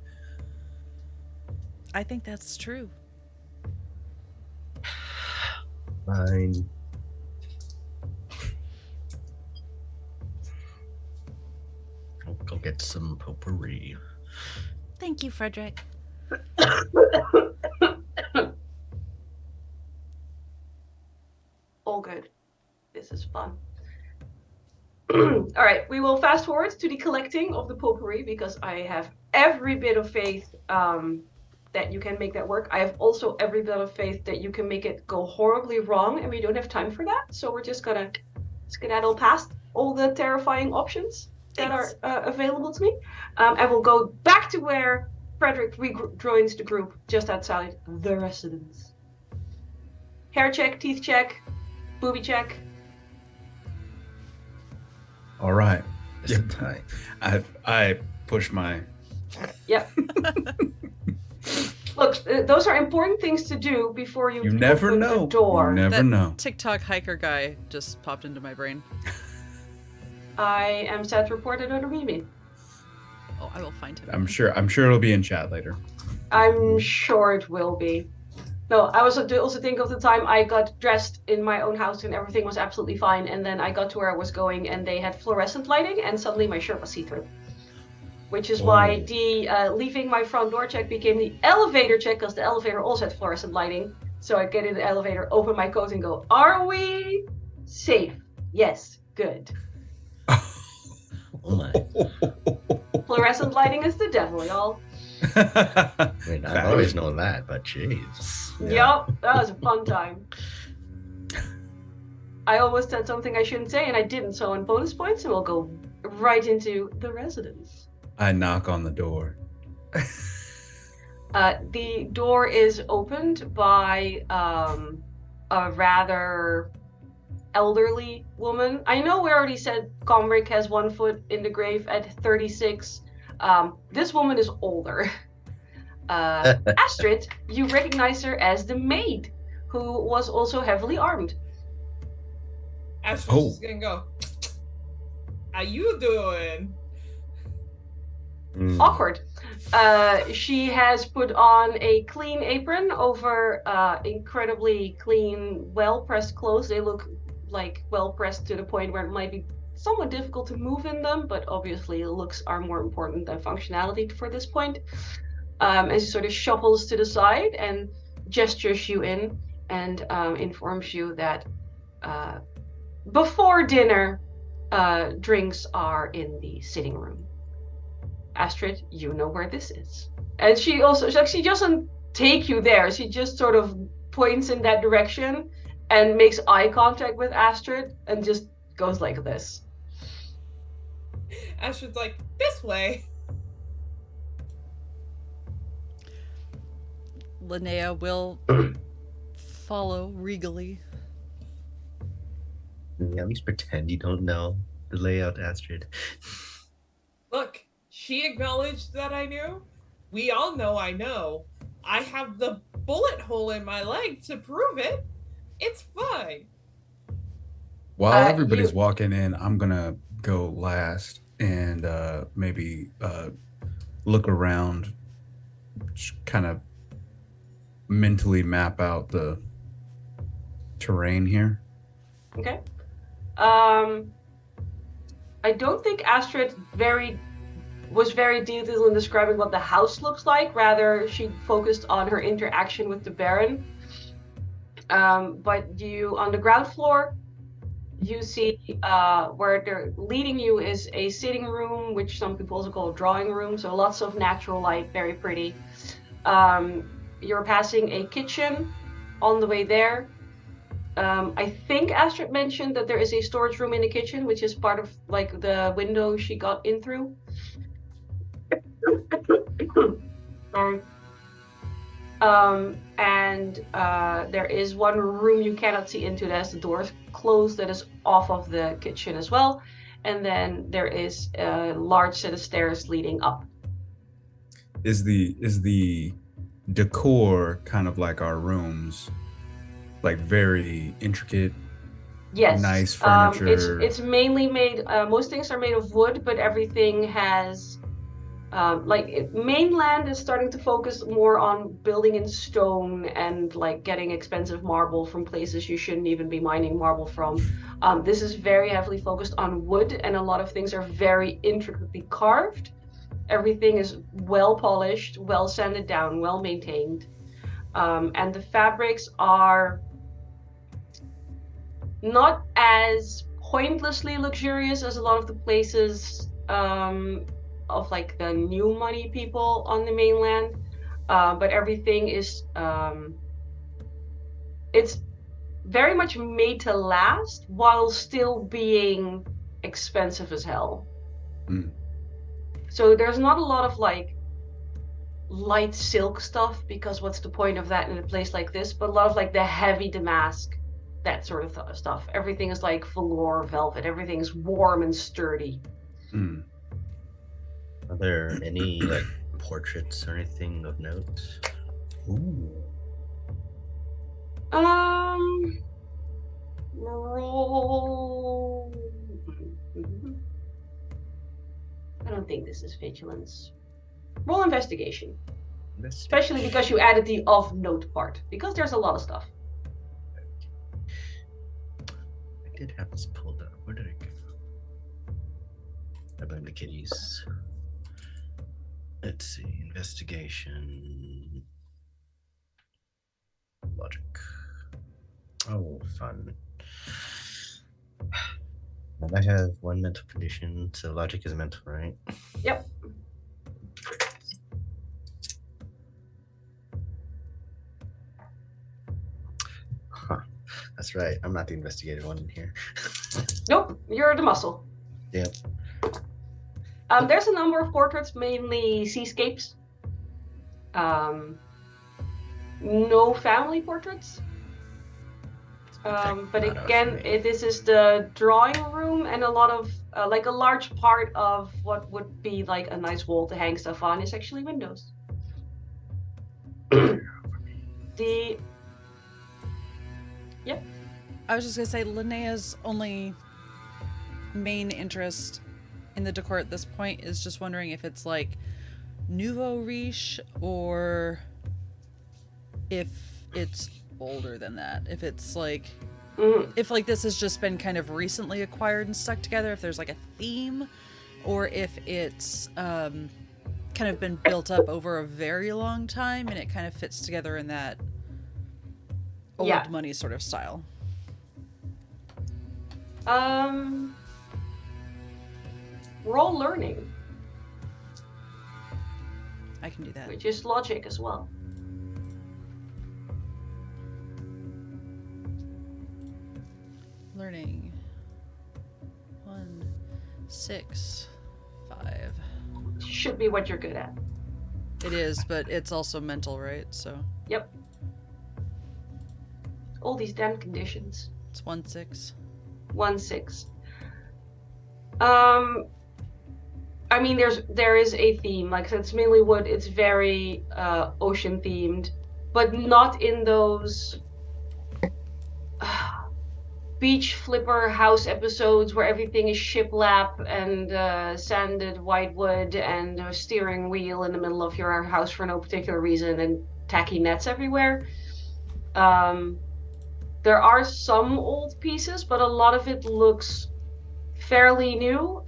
I think that's true. Fine. I'll go get some potpourri. Thank you, Frederick. All good. This is fun. All right, we will fast forward to the collecting of the potpourri because I have every bit of faith that you can make that work. I have also every bit of faith that you can make it go horribly wrong, and we don't have time for that. So we're just gonna skedaddle past all the terrifying options that are available to me, and we'll go back to where Frederick rejoins the group just outside the residence. Hair check, teeth check, booby check. All right. Just in time. I push my. Yep. Look, those are important things to do before you You never open know. the door. You never That know. TikTok hiker guy just popped into my brain. I am sad to report I don't know who you mean. Oh, I will find him. I'm sure it'll be in chat later. I'm sure it will be. No, I was also think of the time I got dressed in my own house and everything was absolutely fine, and then I got to where I was going and they had fluorescent lighting, and suddenly my shirt was see-through. Which is why the leaving my front door check became the elevator check, because the elevator also had fluorescent lighting. So I get in the elevator, open my coat, and go, "Are we safe? Yes, good." Oh my. Fluorescent lighting is the devil, y'all. I mean, I've always known that, but jeez. Yeah. Yep, that was a fun time. I almost said something I shouldn't say, and I didn't. So on bonus points, and we'll go right into the residence. I knock on the door. The door is opened by a rather elderly woman. I know we already said Comric has 1 foot in the grave at 36. This woman is older. Astrid, you recognize her as the maid, who was also heavily armed. Astrid's just gonna go, "How you doing?" Awkward. She has put on a clean apron over incredibly clean, well-pressed clothes. They look like well-pressed to the point where it might be somewhat difficult to move in them, but obviously looks are more important than functionality for this point. And she sort of shuffles to the side and gestures you in and informs you that before dinner, drinks are in the sitting room. Astrid, you know where this is. And she also, she doesn't take you there. She just sort of points in that direction and makes eye contact with Astrid and just goes like this. Astrid's like, "This way." Linnea will follow regally. Yeah, at least pretend you don't know the layout, Astrid. Look, she acknowledged that I knew. We all know I know. I have the bullet hole in my leg to prove it. It's fine. While everybody's walking in, I'm gonna go last and maybe look around, kind of mentally map out the terrain here. Okay. I don't think Astrid was very detailed in describing what the house looks like. Rather, she focused on her interaction with the Baron. But you, on the ground floor, you see where they're leading you is a sitting room, which some people also call a drawing room. So lots of natural light, very pretty. You're passing a kitchen on the way there. I think Astrid mentioned that there is a storage room in the kitchen, which is part of like the window she got in through. And there is one room you cannot see into that has the doors closed that is off of the kitchen as well. And then there is a large set of stairs leading up. Is the decor kind of like our rooms, like very intricate? Yes. Nice furniture. It's mainly made. Most things are made of wood, but everything has. Mainland is starting to focus more on building in stone and like getting expensive marble from places you shouldn't even be mining marble from. This is very heavily focused on wood, and a lot of things are very intricately carved. Everything is well polished, well sanded down, well maintained, and the fabrics are not as pointlessly luxurious as a lot of the places of like the new money people on the mainland, but everything is it's very much made to last while still being expensive as hell. So there's not a lot of like light silk stuff, because what's the point of that in a place like this, but a lot of like the heavy damask, that sort of stuff. Everything is like velour velvet, everything's warm and sturdy. Are there any like portraits or anything of note? Ooh. Roll. I don't think this is vigilance. Roll investigation. Especially because you added the of note part, because there's a lot of stuff. I did have this pulled up. Where did it go? I blame the kitties. Let's see. Investigation. Logic. Oh, fun. And I have one mental condition, so logic is mental, right? Yep. Huh. That's right. I'm not the investigative one in here. Nope, you're the muscle. Yep. There's a number of portraits, mainly seascapes. No family portraits. But again, this is the drawing room, and a lot of, like a large part of what would be like a nice wall to hang stuff on is actually windows. Yep. I was just gonna say, Linnea's only main interest in the decor at this point is just wondering if it's like nouveau riche or if it's older than that. If it's like, if like this has just been kind of recently acquired and stuck together, if there's like a theme, or if it's kind of been built up over a very long time and it kind of fits together in that old money sort of style. We're all learning. I can do that. Which is logic as well. Learning. 1, 6, 5. Should be what you're good at. It is, but it's also mental, right? So. Yep. All these damn conditions. It's 1, 6. 1, 6. I mean, there is a theme. Like I said, it's mainly wood. It's very ocean themed, but not in those beach flipper house episodes where everything is shiplap and sanded white wood and a steering wheel in the middle of your house for no particular reason and tacky nets everywhere. There are some old pieces, but a lot of it looks fairly new,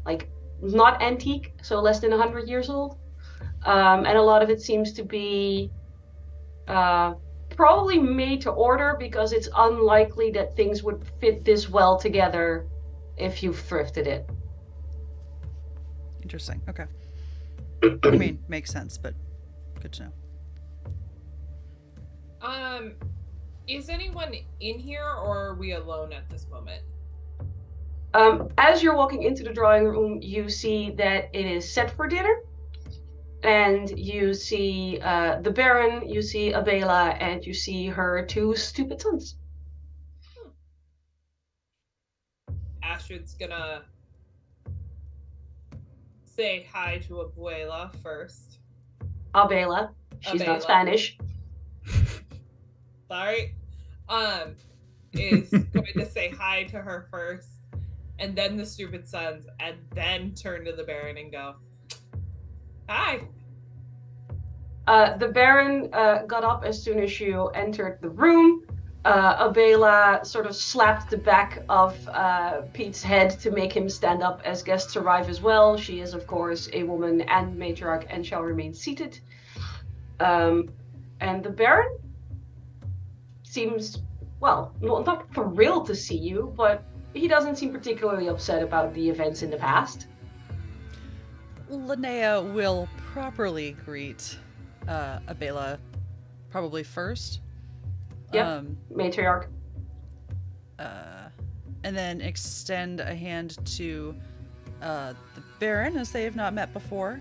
like not antique, so less than 100 years old. And a lot of it seems to be probably made to order because it's unlikely that things would fit this well together if you've thrifted it. Interesting. Okay. I mean, makes sense, but good to know. Is anyone in here, or are we alone at this moment? As you're walking into the drawing room, you see that it is set for dinner. And you see the Baron, you see Abela, and you see her 2 stupid sons. Astrid's gonna say hi to Abuela first. Abela. She's not Spanish. Sorry. Is going to say hi to her first, and then the stupid sons, and then turn to the Baron and go, hi. The Baron got up as soon as you entered the room. Abela sort of slapped the back of Pete's head to make him stand up as guests arrive as well. She is, of course, a woman and matriarch and shall remain seated. And the Baron seems, well, not thrilled to see you, but he doesn't seem particularly upset about the events in the past. Linnea will properly greet Abela probably first. Yep, matriarch. And then extend a hand to the Baron, as they have not met before.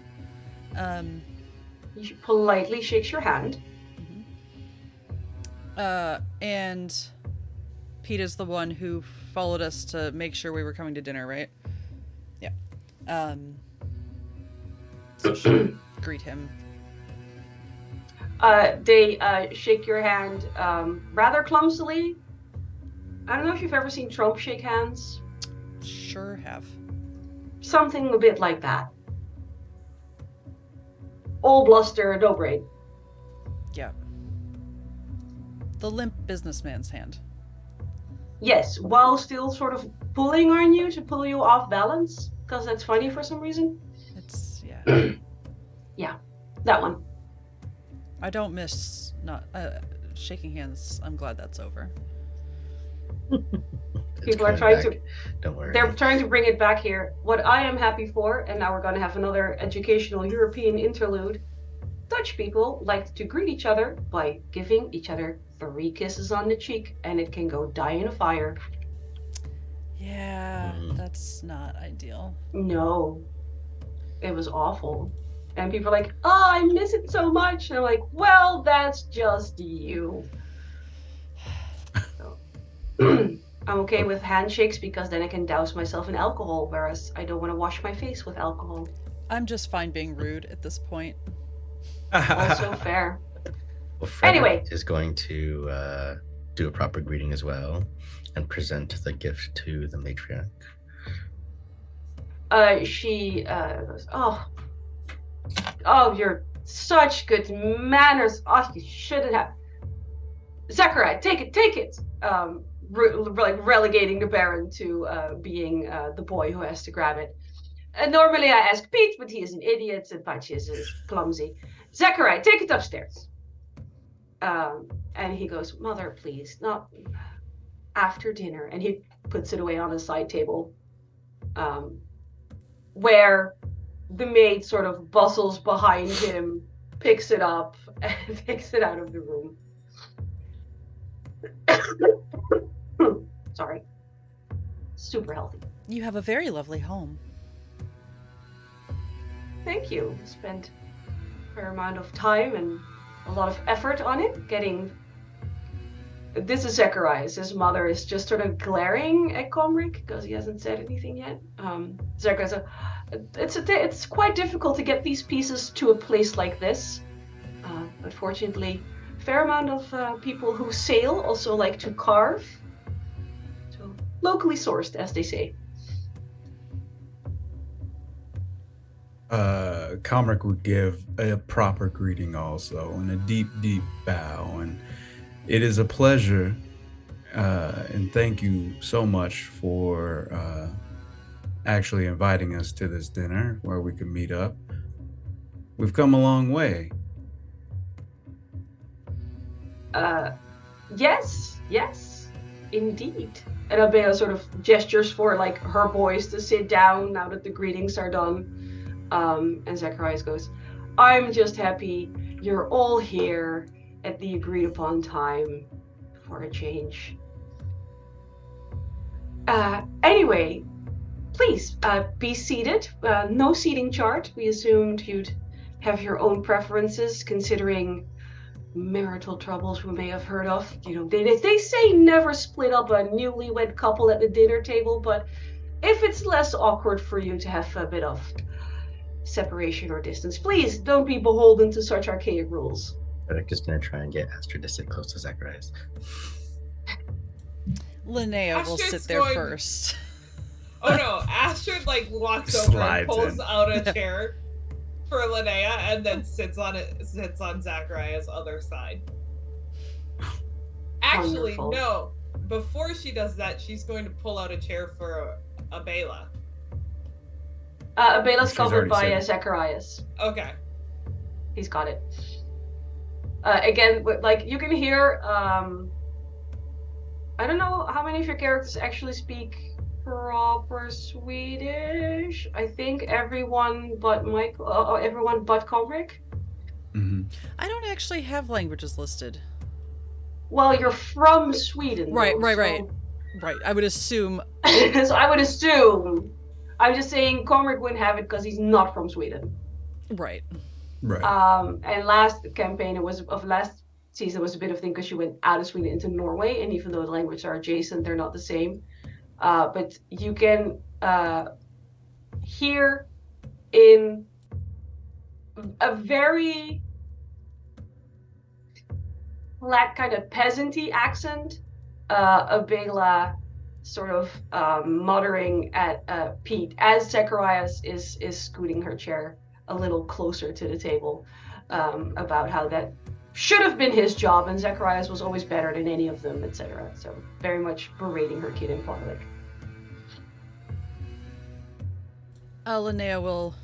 He politely shakes your hand. And Pete is the one who followed us to make sure we were coming to dinner, right? Yeah. So greet him. They shake your hand rather clumsily. I don't know if you've ever seen Trump shake hands. Sure have. Something a bit like that. all bluster, no brain. Yeah. The limp businessman's hand. Yes, while still sort of pulling on you to pull you off balance, because that's funny for some reason. It's, yeah. Yeah, that one. I don't miss not shaking hands. I'm glad that's over. People are trying to. Don't worry. They're trying to bring it back here. What I am happy for, and now we're going to have another educational European interlude. Dutch people like to greet each other by giving each other 3 kisses on the cheek, and it can go die in a fire. Yeah, that's not ideal. No, it was awful. And people are like, oh, I miss it so much. And I'm like, well, that's just you. So, I'm okay with handshakes because then I can douse myself in alcohol, whereas I don't want to wash my face with alcohol. I'm just fine being rude at this point. Also fair. Well, Frederick Anyway. is going to do a proper greeting as well and present the gift to the matriarch. She goes, oh, you're such good manners. Oh, you shouldn't have. Zachariah, take it. Like relegating the Baron to being the boy who has to grab it. Normally I ask Pete, but he is an idiot and Patch is clumsy. Zachariah, take it upstairs. And he goes, Mother, please, not after dinner. And he puts it away on a side table, where the maid sort of bustles behind him, picks it up, and takes it out of the room. Sorry. Super healthy. You have a very lovely home. Thank you. Spent a fair amount of time and a lot of effort on it, getting... This is Zacharias. His mother is just sort of glaring at Comric because he hasn't said anything yet. Zacharias, it's quite difficult to get these pieces to a place like this. But fortunately, a fair amount of people who sail also like to carve. So, locally sourced, as they say. Comric would give a proper greeting also, and a deep, deep bow. And it is a pleasure, and thank you so much for actually inviting us to this dinner where we can meet up. We've come a long way. Yes, indeed. And Abea sort of gestures for like her boys to sit down now that the greetings are done. And Zacharias goes, I'm just happy you're all here at the agreed upon time for a change. Anyway, please be seated. No seating chart. We assumed you'd have your own preferences considering marital troubles we may have heard of. You know, they say never split up a newlywed couple at the dinner table, but if it's less awkward for you to have a bit of separation or distance, please don't be beholden to such archaic rules. I'm just going to try and get Astrid to sit close to Zacharias. Linnea will sit there first. Oh no, Astrid like walks over and pulls out a chair for Linnea and then sits on Zachariah's other side. Actually, Wonderful. no. Before she does that, she's going to pull out a chair for Abela. Abela's She's covered already by said it. Zacharias. Okay. He's got it. Again, like you can hear, I don't know how many of your characters actually speak proper Swedish. I think everyone but Mikyl, everyone but Comric. Mm-hmm. I don't actually have languages listed. Well, you're from Sweden. Right. So... Right. I would assume. So I would assume. I'm just saying Comric wouldn't have it because he's not from Sweden. Right. Right. And last campaign, last season was a bit of a thing because she went out of Sweden into Norway, and even though the languages are adjacent, they're not the same. But you can hear in a very flat kind of peasanty accent, Abela sort of muttering at Pete as Zacharias is scooting her chair a little closer to the table about how that should have been his job and Zacharias was always better than any of them, etc. So very much berating her kid in public. Linnea will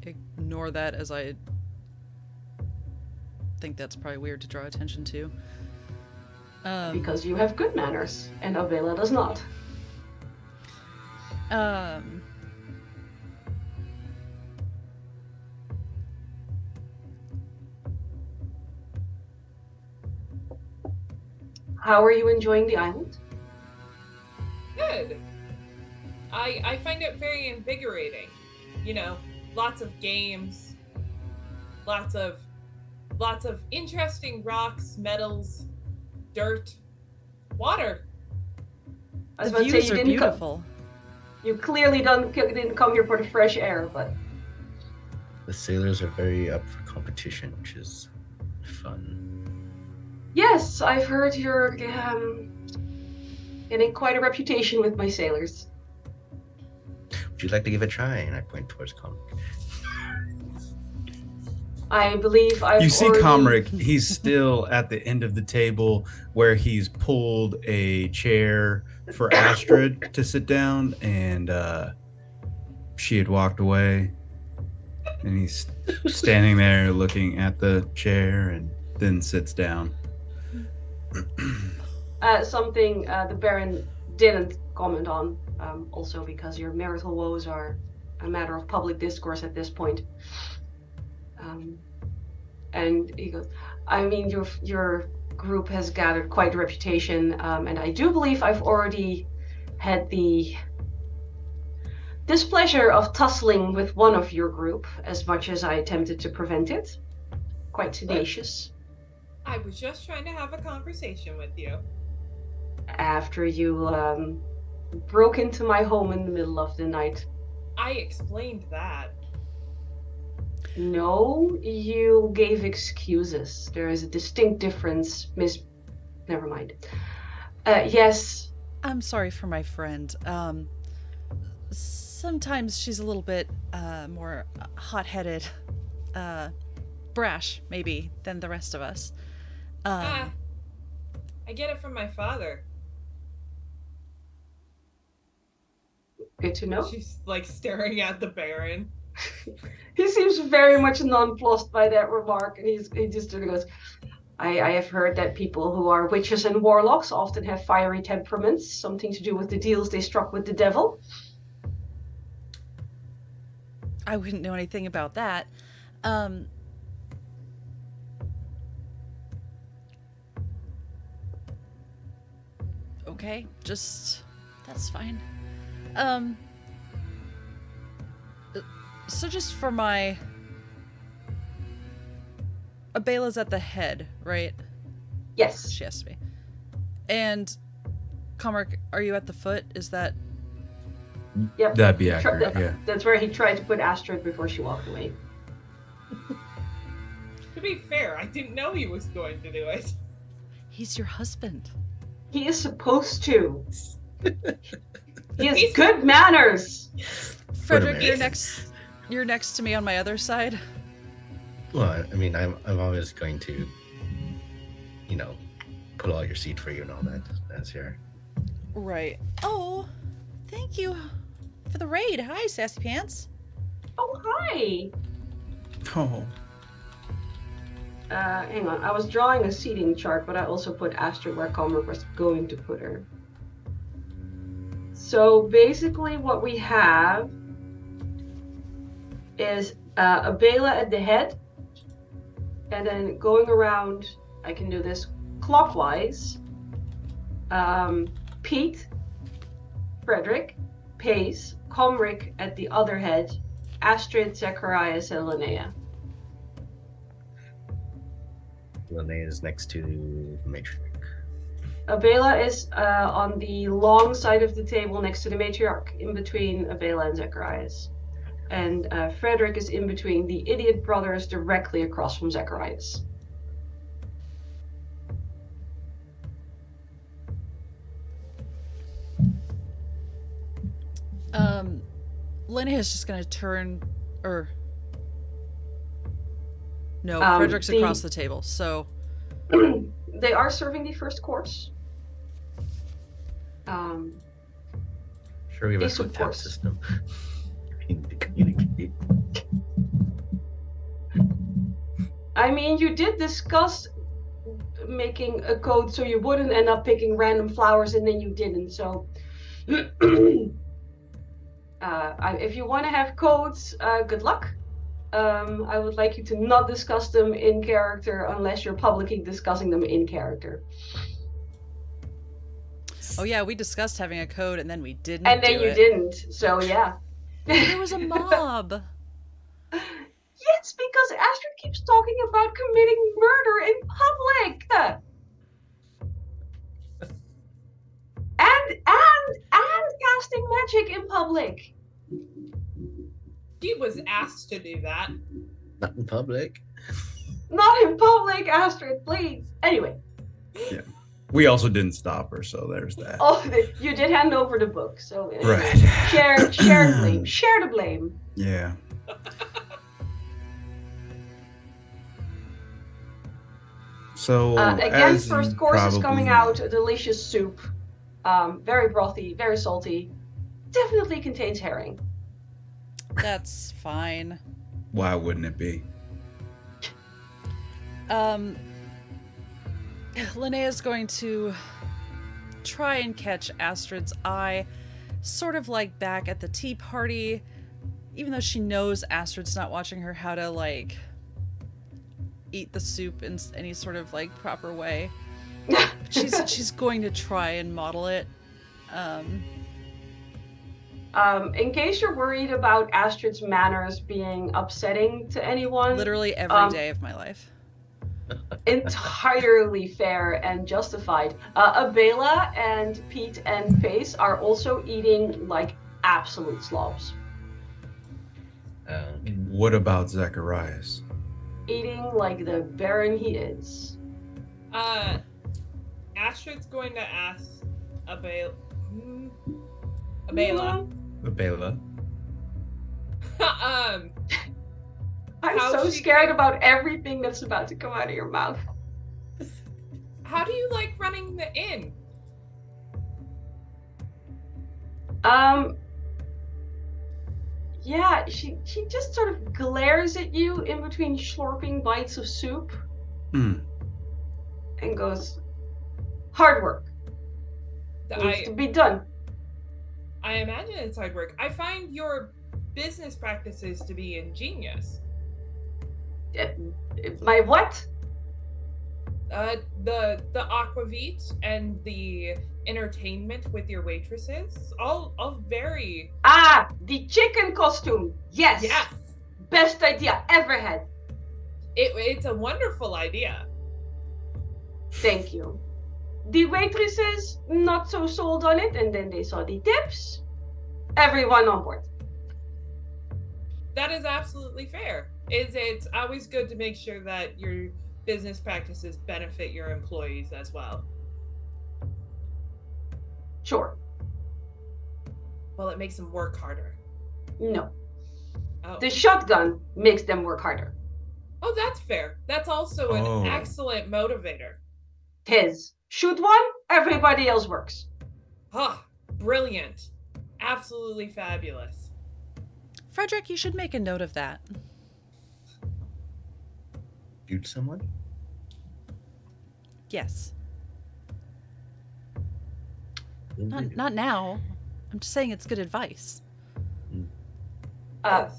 ignore that, as I think that's probably weird to draw attention to. Because you have good manners, and Abela does not. How are you enjoying the island? Good. I find it very invigorating. You know, lots of games, lots of interesting rocks, metals, dirt, water. I was The about to say, views you are didn't beautiful. You clearly didn't come here for the fresh air, but The sailors are very up for competition, which is fun. yes, I've heard you're getting quite a reputation with my sailors. Would you like to give it a try? And I point towards Comic. I believe I've You see already... Comric, he's still at the end of the table where he's pulled a chair for Astrid to sit down, and she had walked away, and he's standing there looking at the chair and then sits down. Something the Baron didn't comment on, also because your marital woes are a matter of public discourse at this point. And he goes, I mean, your group has gathered quite a reputation, and I do believe I've already had the displeasure of tussling with one of your group, as much as I attempted to prevent it. Quite tenacious. I was just trying to have a conversation with you. After you broke into my home in the middle of the night. I explained that. No, you gave excuses. There is a distinct difference, Miss... Never mind. Yes. I'm sorry for my friend. Sometimes she's a little bit more hot-headed, brash, maybe, than the rest of us. I get it from my father. Good to know. She's like staring at the Baron. He seems very much nonplussed by that remark, and he just sort of goes, I have heard that people who are witches and warlocks often have fiery temperaments, something to do with the deals they struck with the devil. I wouldn't know anything about that. Okay, that's fine. So just for my... Abela's at the head, right? Yes. She has to be. And Comric, are you at the foot? Is that... Yep. That'd be accurate, yeah. That's where he tried to put Astrid before she walked away. To be fair, I didn't know he was going to do it. He's your husband. He is supposed to. He has good manners. Frederick, you're next to me on my other side. Well, I mean, I'm always going to, put all your seat for you and all that. That's here. Right. Oh, thank you for the raid. Hi, Sassy Pants. Oh, hi. Oh. Hang on. I was drawing a seating chart, but I also put Astrid where Comric was going to put her. So basically what we have is Abela at the head, and then going around, I can do this clockwise. Pete, Frederick, Pace, Comric at the other head, Astrid, Zacharias, and Linnea. Linnea is next to the matriarch. Abela is on the long side of the table next to the matriarch, in between Abela and Zacharias. And Frederick is in between the idiot brothers, directly across from Zacharias. Linnea is just gonna turn, or No, Frederick's across the table, so... They are serving the first course. Sure, we have a Yes, of foot tap course. system. To communicate. I mean, you did discuss making a code so you wouldn't end up picking random flowers, and then you didn't. So, if you want to have codes, good luck. I would like you to not discuss them in character unless you're publicly discussing them in character. Oh yeah, we discussed having a code and then we didn't And then do you it. didn't, so yeah. There was a mob. Yes, because Astrid keeps talking about committing murder in public. And casting magic in public. She was asked to do that. Not in public. Not in public, Astrid, please. Anyway. Yeah. We also didn't stop her, so there's that. Oh, you did hand over the book, so Right. Share the blame. Share the blame. Yeah. So Again, as first you course is coming probably- out. A delicious soup, very brothy, very salty. Definitely contains herring. That's fine. Why wouldn't it be? Linnea's going to try and catch Astrid's eye, sort of like back at the tea party, even though she knows Astrid's not watching her, how to, like, eat the soup in any sort of, like, proper way. She's going to try and model it. In case you're worried about Astrid's manners being upsetting to anyone, Literally every day of my life. entirely fair and justified. Abela and Pete and Pace are also eating like absolute slobs. What about Zacharias? Eating like the baron he is. Astrid's going to ask Abela. Abela. I'm How's so she scared doing? about everything that's about to come out of your mouth. How do you like running the inn? Yeah, she just sort of glares at you in between slurping bites of soup and goes, hard work. Needs to be done. I imagine it's hard work. I find your business practices to be ingenious. My what? The aquavit and the entertainment with your waitresses, all very. Ah, the chicken costume. Yes. Yes, Best idea ever had. it's a wonderful idea. Thank you. The waitresses not so sold on it, and then they saw the tips. Everyone on board. That is absolutely fair. It's always good to make sure that your business practices benefit your employees as well. Sure. Well, it makes them work harder. No. Oh, The shotgun makes them work harder. oh, that's fair. That's also an Oh. excellent motivator. His. Shoot one, everybody else works. Huh, brilliant. Absolutely fabulous. Frederick, you should make a note of that. Shoot someone? Yes. Indeed. Not now. I'm just saying it's good advice.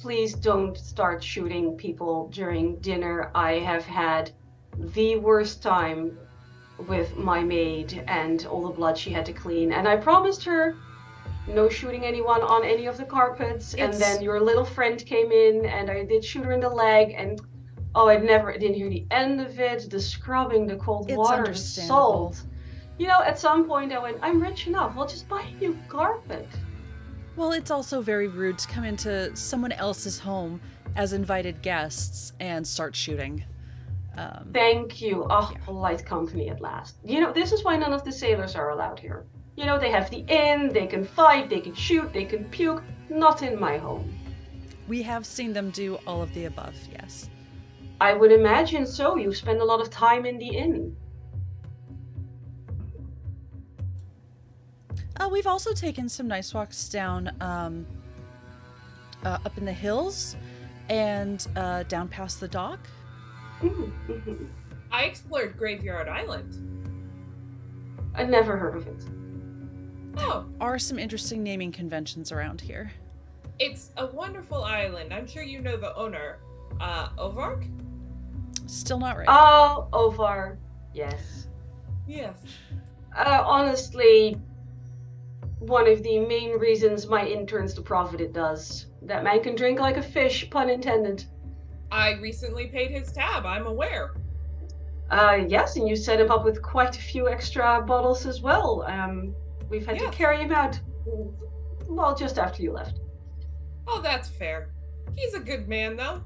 Please don't start shooting people during dinner. I have had the worst time with my maid and all the blood she had to clean. And I promised her no shooting anyone on any of the carpets. And It's- then your little friend came in and I did shoot her in the leg. And I didn't hear the end of it. The scrubbing, the cold It's water, the understandable. salt. You know, at some point I went, I'm rich enough. I'll just buy a new carpet. Well, it's also very rude to come into someone else's home as invited guests and start shooting. Thank you. Oh, Yeah. polite company at last. You know, this is why none of the sailors are allowed here. You know, they have the inn, they can fight, they can shoot, they can puke. Not in my home. We have seen them do all of the above, yes. I would imagine so. You spend a lot of time in the inn. We've also taken some nice walks down up in the hills and down past the dock. Mm-hmm. I explored Graveyard Island. I never heard of it. Oh. There are some interesting naming conventions around here. It's a wonderful island. I'm sure you know the owner. Ovark? Still not right. Oh, Ovar. Yes. Yes. Honestly, one of the main reasons my inn turns to profit it does. That man can drink like a fish, pun intended. I recently paid his tab, I'm aware. Yes, and you set him up with quite a few extra bottles as well. We've had to carry him out, well, just after you left. Oh, that's fair. He's a good man, though.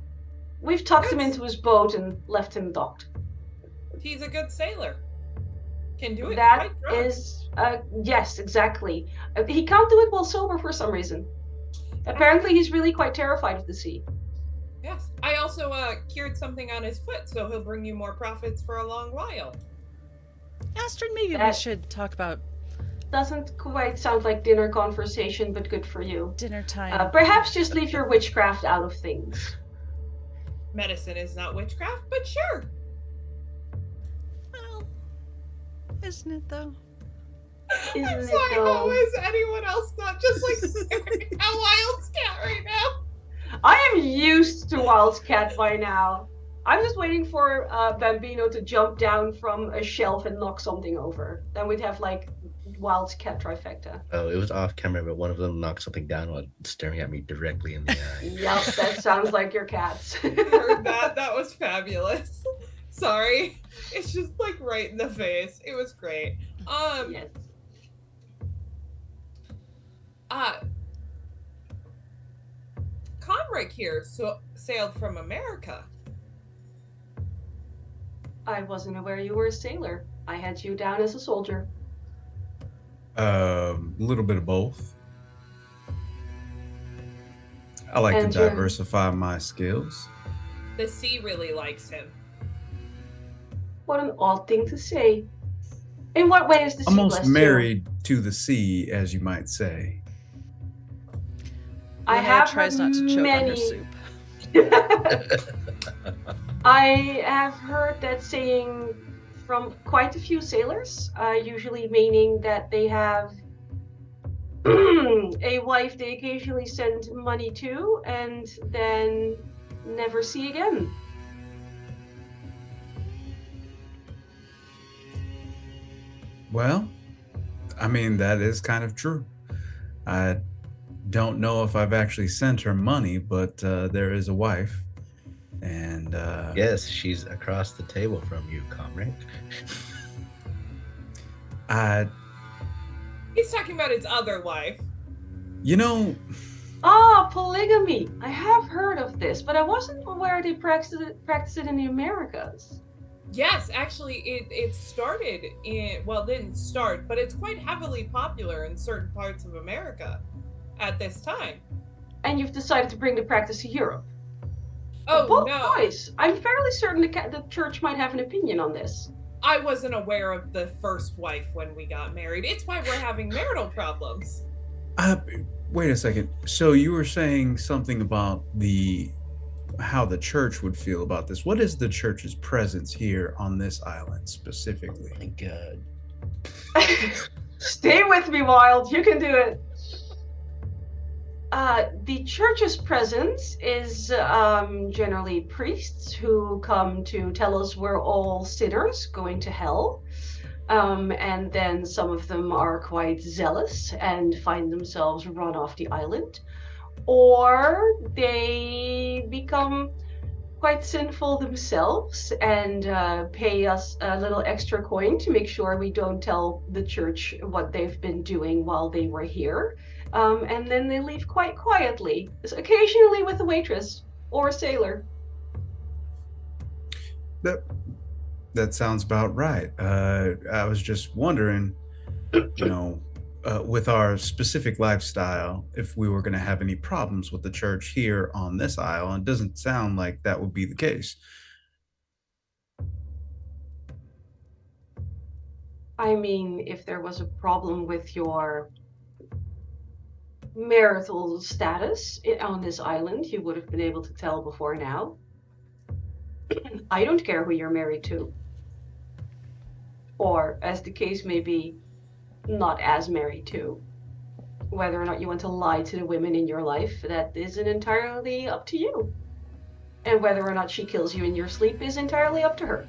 We've tucked him into his boat and left him docked. He's a good sailor. Can do it That quite drunk. is, yes, exactly. He can't do it while sober for some reason. Apparently he's really quite terrified of the sea. Yes. I also cured something on his foot, so he'll bring you more profits for a long while. Astrid, maybe we should talk about Doesn't quite sound like dinner conversation, but good for you. dinner time. Perhaps just leave your witchcraft out of things. Medicine is not witchcraft, but sure. Well, isn't it though? Isn't I'm it sorry, though? how is anyone else not just like staring at Wild's cat right now? I am used to Wild's cat by now. I'm just waiting for Bambino to jump down from a shelf and knock something over. Then we'd have like Wild's cat trifecta. Oh, it was off camera, but one of them knocked something down while staring at me directly in the eye. Yep, that sounds like your cats. I heard that. That was fabulous. Sorry. It's just like right in the face. It was great. Yes. Conric here sailed from America. I wasn't aware you were a sailor. I had you down as a soldier. A little bit of both. I like And to diversify my skills. The sea really likes him. What an odd thing to say. In what way is the sea Almost blessed you? married to the sea, as you might say. I Linnea have tries heard not to choke on her many. soup. I have heard that saying from quite a few sailors, usually meaning that they have a wife they occasionally send money to and then never see again. Well, I mean, that is kind of true. I don't know if I've actually sent her money, but there is a wife. And Yes, she's across the table from you, comrade. He's talking about his other wife. You know, Polygamy. I have heard of this, but I wasn't aware they practice it in the Americas. Yes, actually, it started in, well, it didn't start, but it's quite heavily popular in certain parts of America at this time. And you've decided to bring the practice to Europe. Oh, Both no. boys. I'm fairly certain the church might have an opinion on this. I wasn't aware of the first wife when we got married. It's why we're having marital problems. wait a second. So you were saying something about how the church would feel about this. What is the church's presence here on this island specifically? My God. Stay with me, Wild. You can do it. The church's presence is generally priests who come to tell us we're all sinners going to hell. And then some of them are quite zealous and find themselves run off the island. Or they become quite sinful themselves and pay us a little extra coin to make sure we don't tell the church what they've been doing while they were here. And then they leave quite quietly, occasionally with a waitress or a sailor. That sounds about right. I was just wondering, with our specific lifestyle, if we were going to have any problems with the church here on this island. It doesn't sound like that would be the case. I mean, if there was a problem with your marital status on this island, you would have been able to tell before now. I don't care who you're married to. Or, as the case may be, not as married to. Whether or not you want to lie to the women in your life, that isn't entirely up to you. And whether or not she kills you in your sleep is entirely up to her.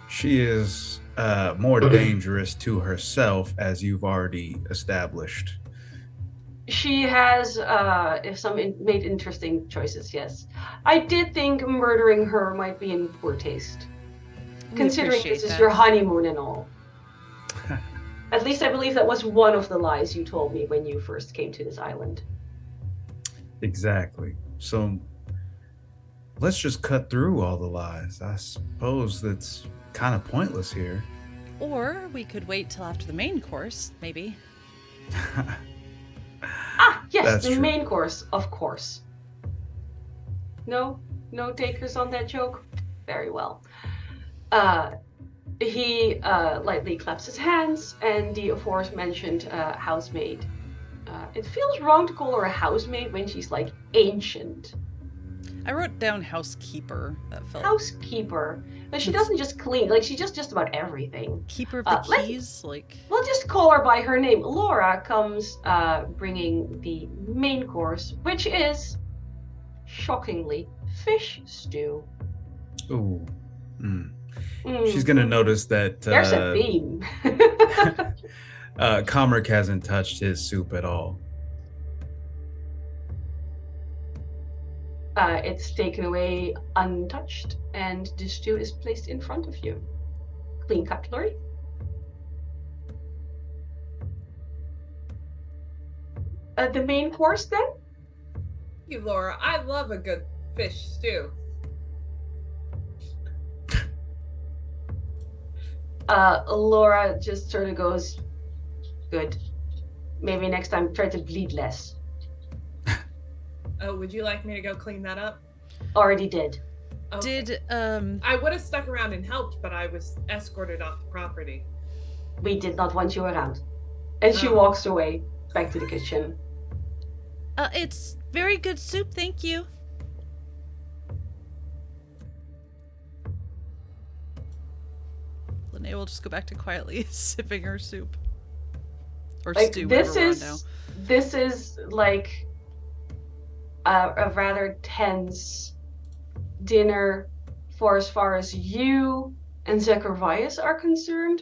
She is more dangerous to herself, as you've already established. She has made interesting choices, yes. I did think murdering her might be in poor taste. Considering this is your honeymoon and all. At least I believe that was one of the lies you told me when you first came to this island. Exactly. So let's just cut through all the lies. I suppose that's kind of pointless here. Or we could wait till after the main course, maybe. Yes, That's the true. main course, of course. No takers on that joke? Very well. He lightly claps his hands, and the aforementioned housemaid. It feels wrong to call her a housemaid when she's like ancient. I wrote down housekeeper. That felt Housekeeper. But she doesn't just clean, like she does just about everything. keeper of the keys, like. We'll just call her by her name. Laura comes bringing the main course, which is, shockingly, fish stew. Ooh. She's going to notice that There's a theme. Comric hasn't touched his soup at all. It's taken away untouched, and the stew is placed in front of you. Clean cutlery. The main course, then? Thank you, Laura. I love a good fish stew. Laura just sort of goes, good. Maybe next time try to bleed less. Oh, would you like me to go clean that up? Already did. Okay. I would have stuck around and helped, but I was escorted off the property. We did not want you around. And she Oh. walks away, back to the kitchen. It's very good soup, thank you. Linnea will just go back to quietly sipping her soup. Or Like, stew, this whatever we're on now. is like a rather tense dinner for as far as you and Zacharias are concerned.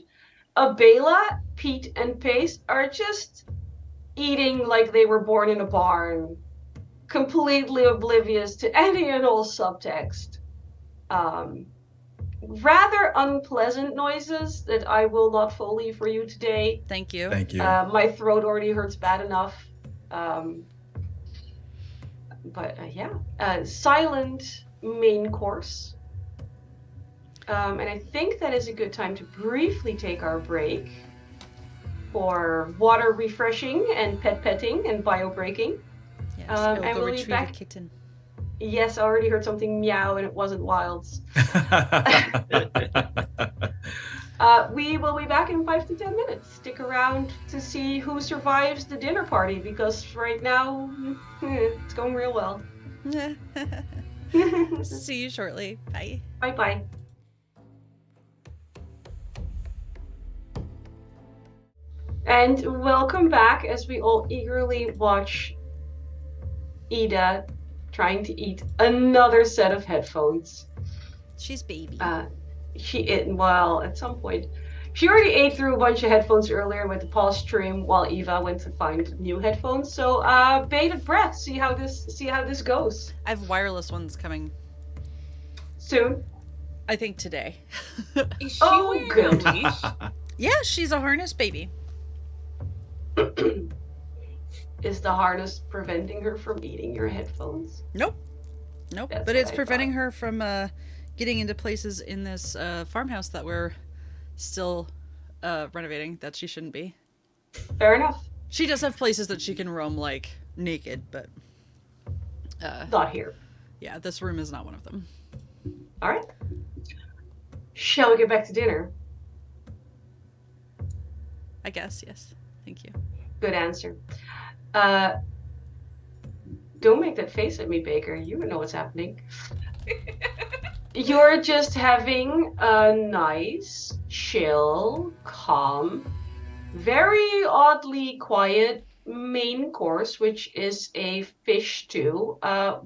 Abela, Pete, and Pace are just eating like they were born in a barn, completely oblivious to any and all subtext. Rather unpleasant noises that I will not foley for you today. Thank you. Thank you. My throat already hurts bad enough. Silent main course. And I think that is a good time to briefly take our break for water refreshing and petting and bio-breaking. Yes, I will and go we'll be retrieve back. a kitten. Yes, I already heard something meow and it wasn't Wilde's. We will be back in 5 to 10 minutes. Stick around to see who survives the dinner party, because right now, it's going real well. See you shortly. Bye. Bye-bye. And welcome back as we all eagerly watch Ida trying to eat another set of headphones. She's baby. At some point. She already ate through a bunch of headphones earlier with the pause stream while Eva went to find new headphones. So bated breath, see how this goes. I have wireless ones coming. Soon. I think today. Is she Oh, wearing good. a leash? Yeah, she's a harness baby. Is the harness preventing her from eating your headphones? Nope. That's But what it's I preventing thought. her from getting into places in this farmhouse that we're still renovating that she shouldn't be. Fair enough. She does have places that she can roam, like, naked, but Not here. yeah, this room is not one of them. All right. Shall we get back to dinner? I guess, yes. Thank you. Good answer. Don't make that face at me, Baker. You know what's happening. You're just having a nice, chill, calm, very oddly quiet main course, which is a fish stew,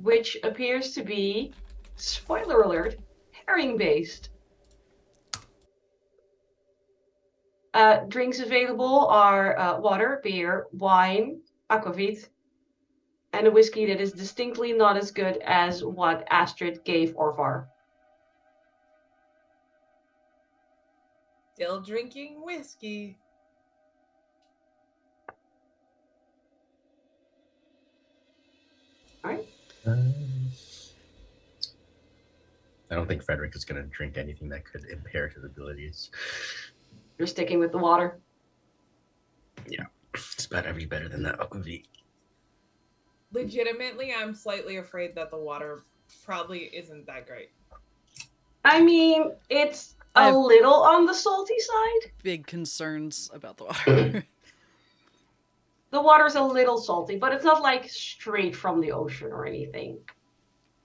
which appears to be, spoiler alert, herring-based. Drinks available are water, beer, wine, aquavit, and a whiskey that is distinctly not as good as what Astrid gave Orvar. Still drinking whiskey. All right. I don't think Frederick is going to drink anything that could impair his abilities. You're sticking with the water. Yeah, it's better than that aquavit. Legitimately, I'm slightly afraid that the water probably isn't that great. I mean, it's a little on the salty side. Big concerns about the water. The water's a little salty, but it's not like straight from the ocean or anything.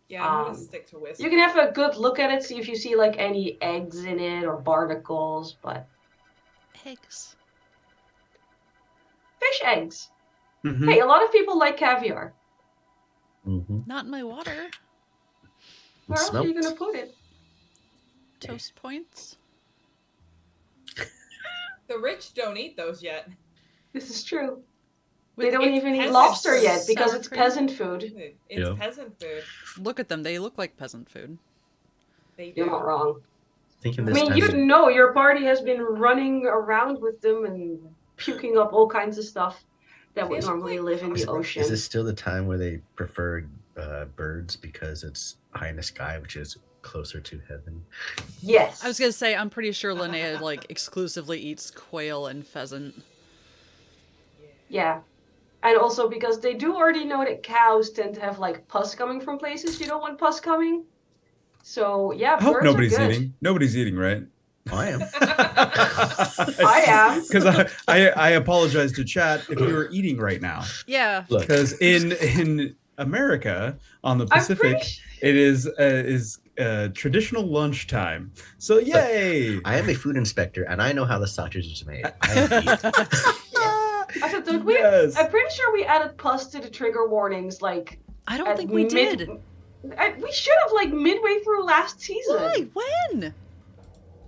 Yeah, I'm gonna stick to whiskey. You can have a good look at it, see if you see like any eggs in it or barnacles, but Eggs. fish eggs. Mhm. Hey, a lot of people like caviar. Mm-hmm. Not in my water. Where else are you gonna put it? Toast points. The rich don't eat those yet. This is true. With They don't it's even eat peasant lobster food. yet because Sour it's cream. peasant food. It's Yeah. peasant food. Look at them. They look like peasant food. They You're do. not wrong. Thinking I this mean, time. you know your party has been running around with them and puking up all kinds of stuff that would Fish normally like live in the Is ocean. this still the time where they prefer birds because it's high in the sky, which is closer to heaven? Yes. I was gonna say, I'm pretty sure Linnea like exclusively eats quail and pheasant. Yeah. And also because they do already know that cows tend to have like pus coming from places you don't want pus coming. So yeah, I hope birds nobody's are good. eating. Nobody's eating, right? I am. I am. Because I apologize to chat if you were eating right now. Yeah. Look, Because in America on the I'm Pacific, pretty it is traditional lunchtime. So yay! I am a food inspector, and I know how the sausage is made. I eat. I said, did we? Yes. I'm pretty sure we added pus to the trigger warnings like I don't at think we did. We should have like midway through last season. Why? When?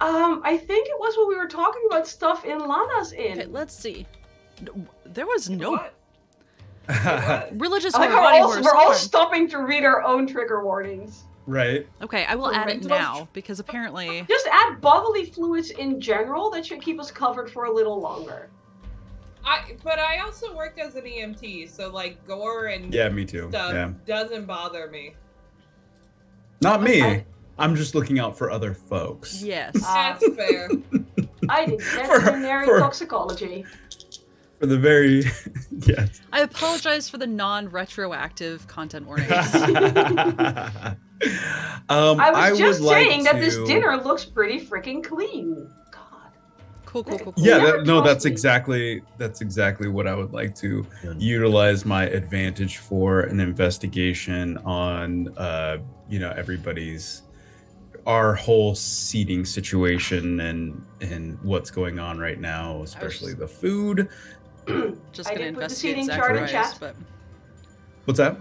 I think it was when we were talking about stuff in Lana's Inn. Okay, let's see. There was no What? What? religious I like horror how body we're all, horror. we're all Sorry. stopping to read our own trigger warnings. Right. Okay, I will add it Parental- now because apparently Just add bodily fluids in general. That should keep us covered for a little longer. But I also worked as an EMT, so like gore and Yeah, me too. stuff Yeah. doesn't bother me. Not me. I- I'm just looking out for other folks. yes. That's fair. I did veterinary toxicology. For the very yes. I apologize for the non-retroactive content warnings. I was just would like saying that this to- dinner looks pretty freaking clean. God. Cool. Yeah, Never no, trust that's exactly what I would like to Yeah. utilize my advantage for an investigation on everybody's our whole seating situation and what's going on right now, especially the food. Just I gonna did put the investigate seating chart in Zacharias, chat. but What's that?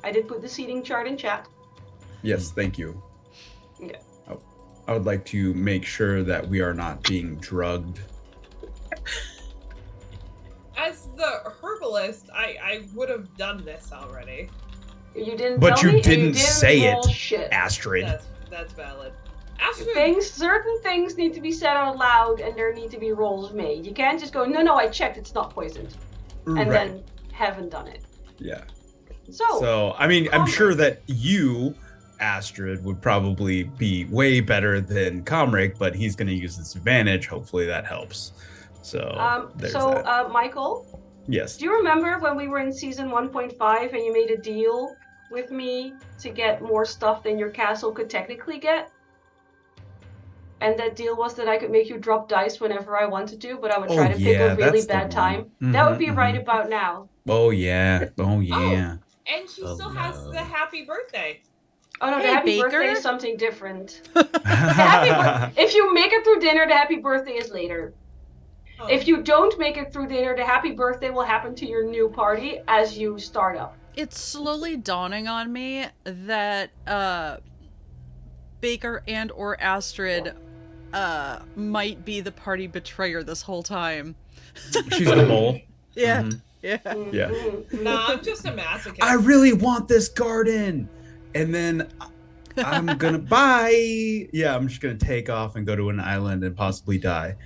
I did put the seating chart in chat. Yes, thank you. Yeah. I would like to make sure that we are not being drugged. As the herbalist, I would have done this already. You didn't But tell you me, and didn't say roll it. shit. Astrid. That's valid. Astrid, Certain things need to be said out loud, and there need to be rolls made. You can't just go, no, I checked, it's not poisoned, and Right. then haven't done it. Yeah. So So, I mean, I'm Comrade. sure that you, Astrid, would probably be way better than Comrade, but he's going to use this advantage. Hopefully that helps. So, there's that. Mikyl, Yes. do you remember when we were in season 1.5 and you made a deal with me to get more stuff than your castle could technically get? and that deal was that I could make you drop dice whenever I wanted to, but I would Oh, try to pick yeah, a really that's the bad one. time. That Mhm, would be right mhm. about now. Oh yeah. Oh yeah. And she Oh, still has no. the happy birthday. Oh no, the Hey, happy birthday Baker. is something different. If you make it through dinner, the happy birthday is later. Oh. If you don't make it through dinner, the happy birthday will happen to your new party as you start up. It's slowly dawning on me that Baker and or Astrid might be the party betrayer this whole time. She's the mole. Yeah. Mhm. Yeah. Yeah. Mhm. Nah, I'm just a masochist. I really want this garden, and then I'm gonna buy. Yeah, I'm just gonna take off and go to an island and possibly die.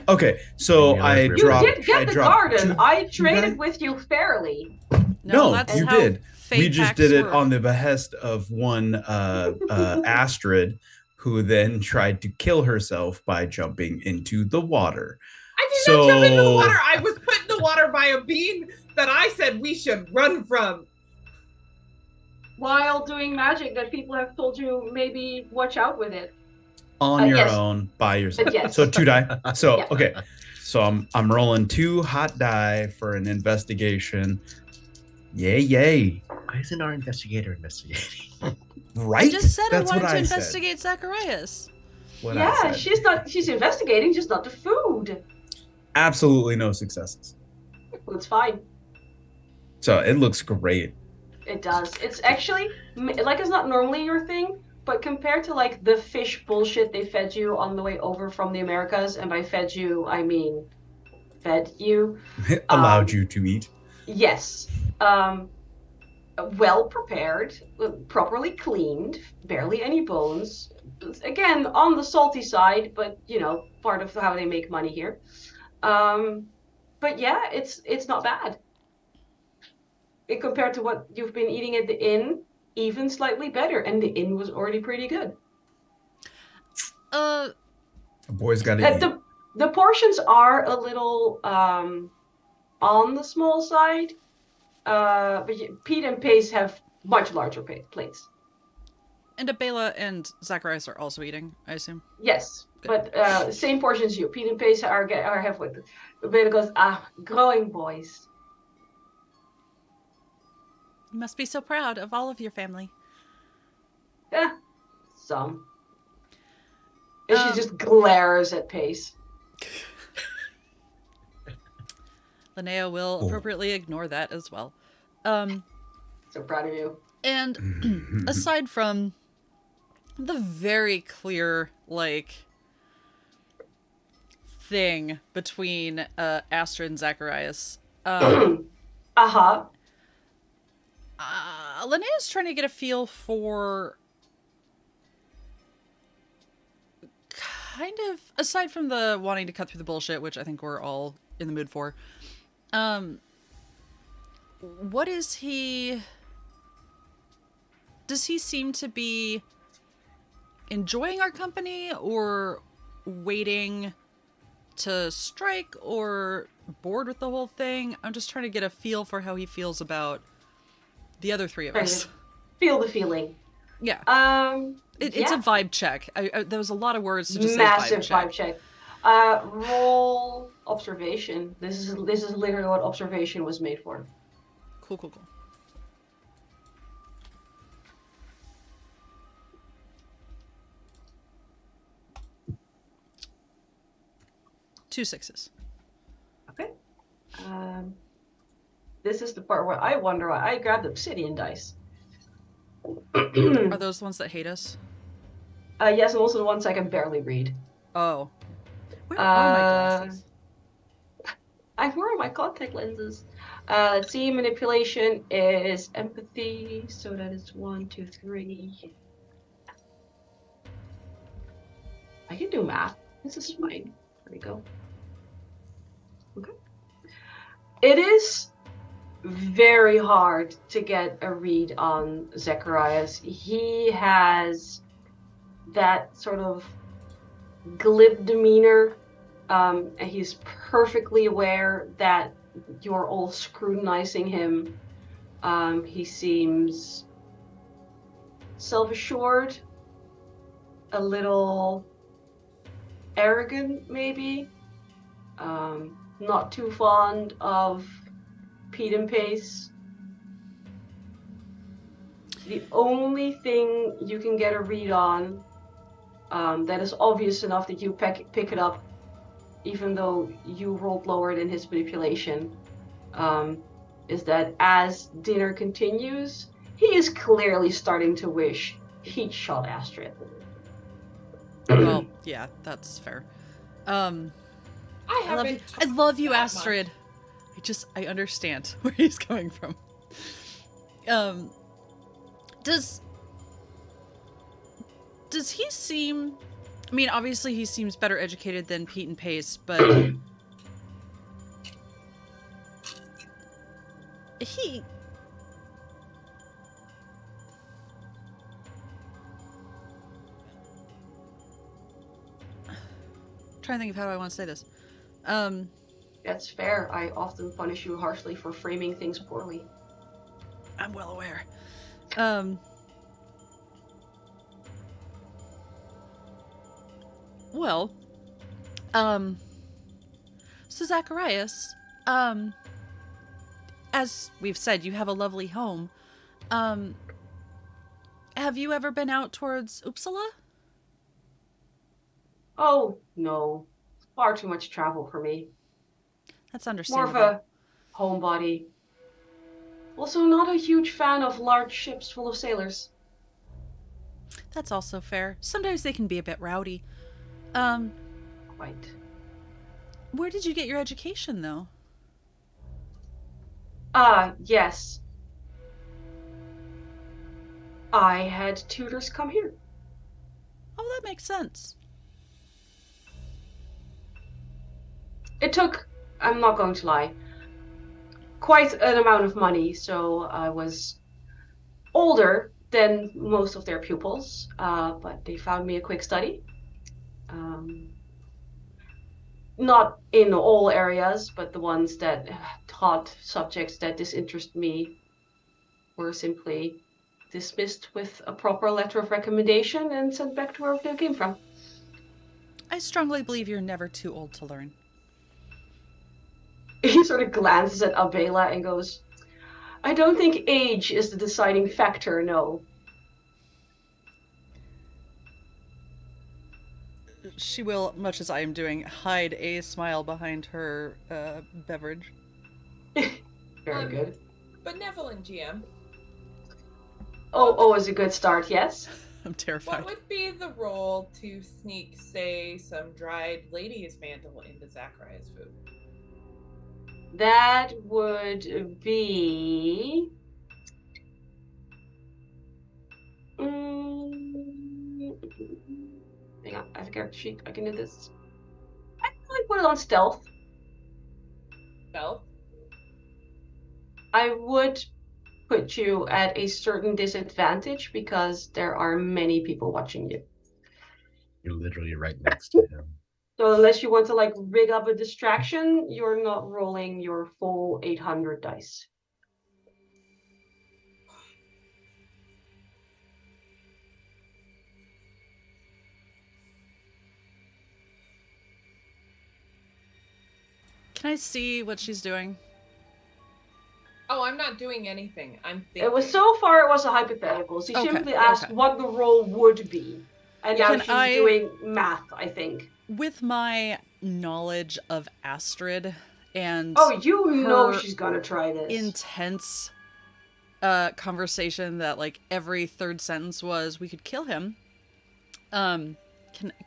Okay, so Didn't I realize we were You dropped. did get I the dropped garden. two- I two traded die? with you fairly. No, that's you how did. fate We just pacts did it work. on the behest of one Astrid, who then tried to kill herself by jumping into the water. I did not jump into the water. I was put in the water by a being that I said we should run from. While doing magic that people have told you maybe watch out with it. On your yes. own, by yourself. Yes. So 2 die. So Yeah. okay. So I'm rolling 2 hot die for an investigation. Yay. Why isn't our investigator investigating? Right? I just said That's I wanted what to I said. investigate Zacharias. What I Yeah, said. she's investigating, just not the food. Absolutely no successes. It's fine. So it looks great. It does. It's actually, like, it's not normally your thing, but compared to, like, the fish bullshit they fed you on the way over from the Americas, and by fed you, I mean fed you. Allowed you to eat. Yes. Well prepared, properly cleaned, barely any bones. Again, on the salty side, but, you know, part of how they make money here. But yeah, it's not bad. Compared to what you've been eating at the inn, even slightly better, and the inn was already pretty good. A boy's got to eat. The portions are a little on the small side, but Pete and Pace have much larger plates. And Abela and Zacharias are also eating, I assume. Yes, but same portions you. Pete and Pace are have with. Abela goes, growing boys. You must be so proud of all of your family. Yeah, some. And she just glares at Pace. Linnea will appropriately ignore that as well. So proud of you. And aside from the very clear, like, thing between Astrid and Zacharias, Uh-huh. Linnea's trying to get a feel for kind of, aside from the wanting to cut through the bullshit, which I think we're all in the mood for, what is he... Does he seem to be enjoying our company, or waiting to strike, or bored with the whole thing? I'm just trying to get a feel for how he feels about the other three of us. Feel the feeling. Yeah. It's yeah. a vibe check. There was a lot of words to just Massive say vibe check. Roll observation. This is literally what observation was made for. Cool. 2 6s. Okay. This is the part where I wonder why I grabbed obsidian dice. Are those the ones that hate us? Yes, and also the ones I can barely read. Oh. Where are my glasses? I'm wearing my contact lenses. Let's see, manipulation is empathy, so that is 1, 2, 3. I can do math. This is fine. There we go. Okay. It is very hard to get a read on Zacharias. He has that sort of glib demeanor. And he's perfectly aware that you're all scrutinizing him. He seems self-assured, a little arrogant, maybe. Not too fond of Pete and Pace. The only thing you can get a read on that is obvious enough that you pick it up, even though you rolled lower than his manipulation, is that as dinner continues, he is clearly starting to wish he'd shot Astrid. Well, yeah, that's fair. I love you, Astrid. I understand where he's coming from. Does he seem... I mean, obviously he seems better educated than Pete and Pace, but... he... trying to think of how I want to say this. That's fair. I often punish you harshly for framing things poorly. I'm well aware. Well, so Zacharias, as we've said, you have a lovely home. Have you ever been out towards Uppsala? Oh, no. Far too much travel for me. That's More understandable. of a homebody. Also not a huge fan of large ships full of sailors. That's also fair. Sometimes they can be a bit rowdy. Quite. Where did you get your education, though? Yes. I had tutors come here. Oh, that makes sense. It took, I'm not going to lie, quite an amount of money, so I was older than most of their pupils, but they found me a quick study. Not in all areas, but the ones that taught subjects that disinterest me were simply dismissed with a proper letter of recommendation and sent back to where they came from. I strongly believe you're never too old to learn. He sort of glances at Abela and goes, I don't think age is the deciding factor, no. She will, much as I am doing, hide a smile behind her beverage. Very good. Benevolent GM. Oh, is a good start, yes? I'm terrified. What would be the role to sneak, say, some dried lady's mantle into Zacharias' food? That would be... Hang on, I forgot sheet. I can do this. I probably put it on stealth. Stealth? I would put you at a certain disadvantage because there are many people watching you. You're literally right next to him. So unless you want to like rig up a distraction, you're not rolling your full 800 dice. Can I see what she's doing? Oh, I'm not doing anything. I'm thinking. It was so far it was a hypothetical. She simply asked what the role would be. And now she's doing math, I think. With my knowledge of Astrid and you know she's gonna try this. Intense conversation that like every third sentence was we could kill him. Can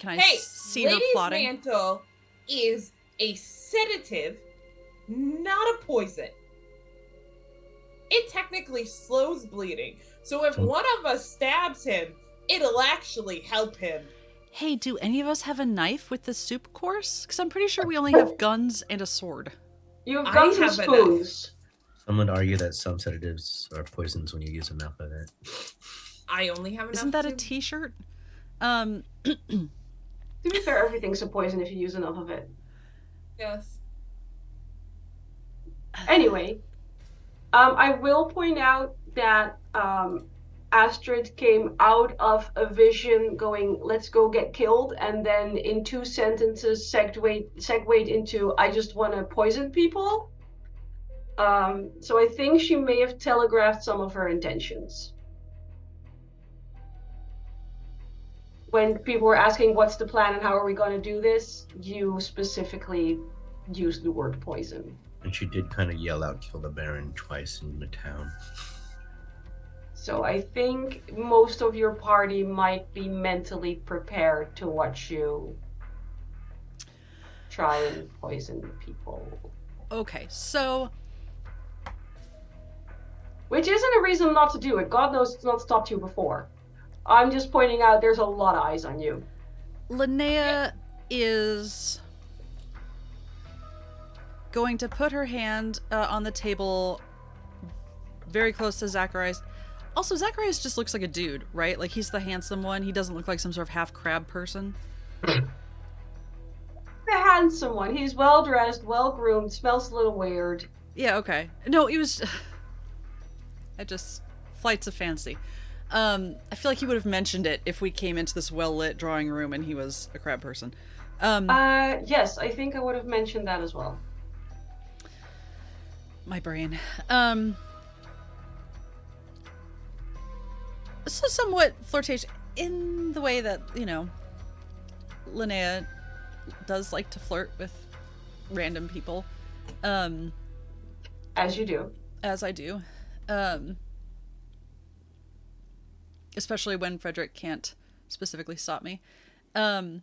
I see her plotting? Lady's mantle is a sedative, not a poison. It technically slows bleeding. So if one of us stabs him, it'll actually help him. Hey, do any of us have a knife with the soup course? Because I'm pretty sure we only have guns and a sword. You have guns and spoons. Some would argue that some sedatives are poisons when you use enough of it. I only have enough. Isn't that a t-shirt? To be fair, everything's a poison if you use enough of it. Yes. Anyway, I will point out that Astrid came out of a vision going, let's go get killed, and then in 2 sentences segued into, I just want to poison people. So I think she may have telegraphed some of her intentions. When people were asking what's the plan and how are we going to do this, you specifically used the word poison. And she did kind of yell out, kill the Baron twice in the town. So I think most of your party might be mentally prepared to watch you try and poison people. Okay, so... Which isn't a reason not to do it. God knows it's not stopped you before. I'm just pointing out there's a lot of eyes on you. Linnea is going to put her hand on the table very close to Zacharias. Also, Zacharias just looks like a dude, right? Like, he's the handsome one. He doesn't look like some sort of half-crab person. The handsome one. He's well-dressed, well-groomed, smells a little weird. Yeah, okay. No, he was... Flights of fancy. I feel like he would have mentioned it if we came into this well-lit drawing room and he was a crab person. Yes, I think I would have mentioned that as well. My brain. So somewhat flirtatious in the way that, you know, Linnea does like to flirt with random people. As you do. As I do. Especially when Frederick can't specifically stop me. I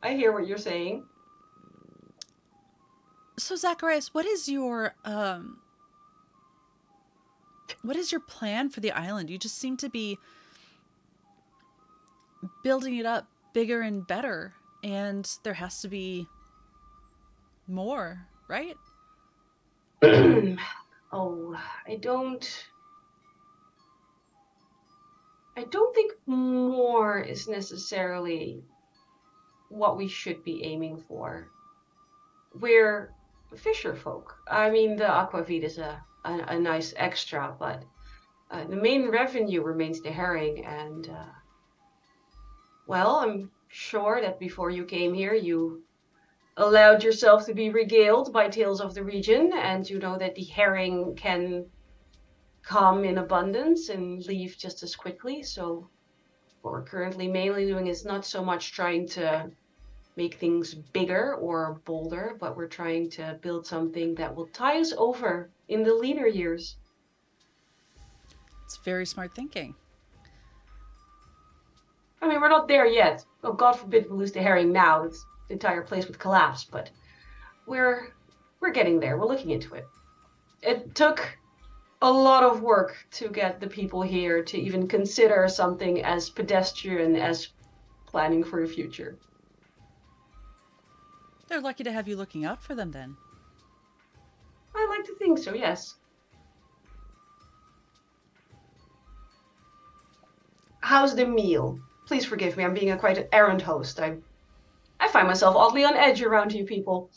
hear what you're saying. So Zacharias, what is your plan for the island? You just seem to be building it up bigger and better, and there has to be more, right? Oh, I don't think more is necessarily what we should be aiming for. We're fisher folk. I mean, the aquavit is a nice extra, but the main revenue remains the herring, and well, I'm sure that before you came here, you allowed yourself to be regaled by tales of the region, and you know that the herring can come in abundance and leave just as quickly. So what we're currently mainly doing is not so much trying to make things bigger or bolder, but we're trying to build something that will tie us over in the leaner years. It's very smart thinking. I mean, we're not there yet. Oh, God forbid we lose the herring now. The entire place would collapse, but we're getting there. We're looking into it. It took a lot of work to get the people here to even consider something as pedestrian as planning for a future. They're lucky to have you looking out for them, then. I like to think so, yes. How's the meal? Please forgive me, I'm being quite an errand host. I find myself oddly on edge around you people.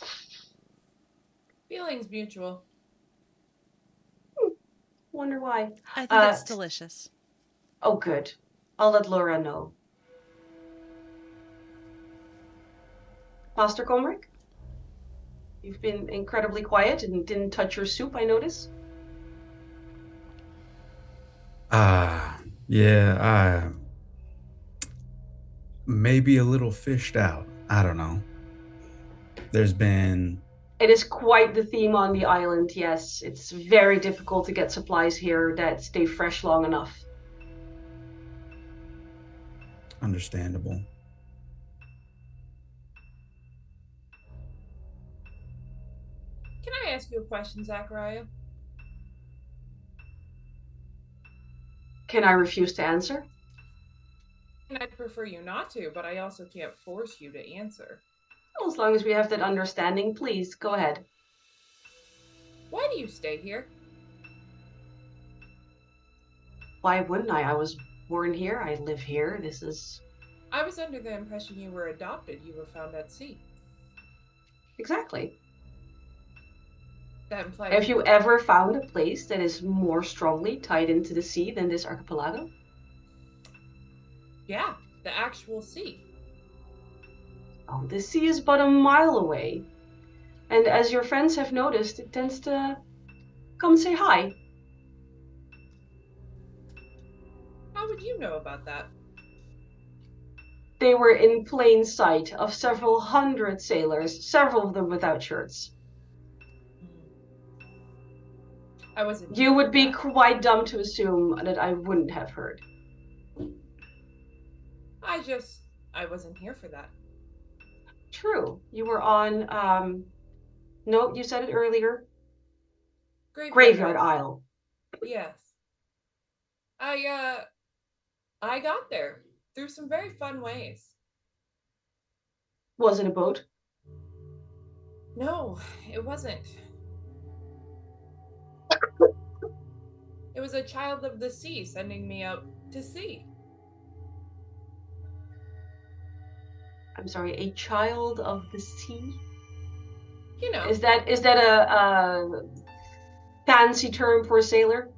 Feelings mutual. Wonder why. I think it's delicious. Oh, good. I'll let Laura know. Master Comric? You've been incredibly quiet and didn't touch your soup, I notice. Yeah, maybe a little fished out. I don't know. It is quite the theme on the island, yes. It's very difficult to get supplies here that stay fresh long enough. Understandable. Can I ask you a question, Zachariah? Can I refuse to answer? And I'd prefer you not to, but I also can't force you to answer. Well, as long as we have that understanding, please, go ahead. Why do you stay here? Why wouldn't I? I was born here, I live here, I was under the impression you were adopted. You were found at sea. Exactly. That implies. Have you ever found a place that is more strongly tied into the sea than this archipelago? Yeah, the actual sea. Oh, the sea is but a mile away. And as your friends have noticed, it tends to come say hi. How would you know about that? They were in plain sight of several hundred sailors, several of them without shirts. I wasn't. You would be quite dumb to assume that I wouldn't have heard. I wasn't here for that. True. You were on, no, you said it earlier. Graveyard Isle. Yes. I got there through some very fun ways. Was it a boat? No, it wasn't. It was a child of the sea sending me out to sea. I'm sorry, a child of the sea? You know. Is that a fancy term for a sailor?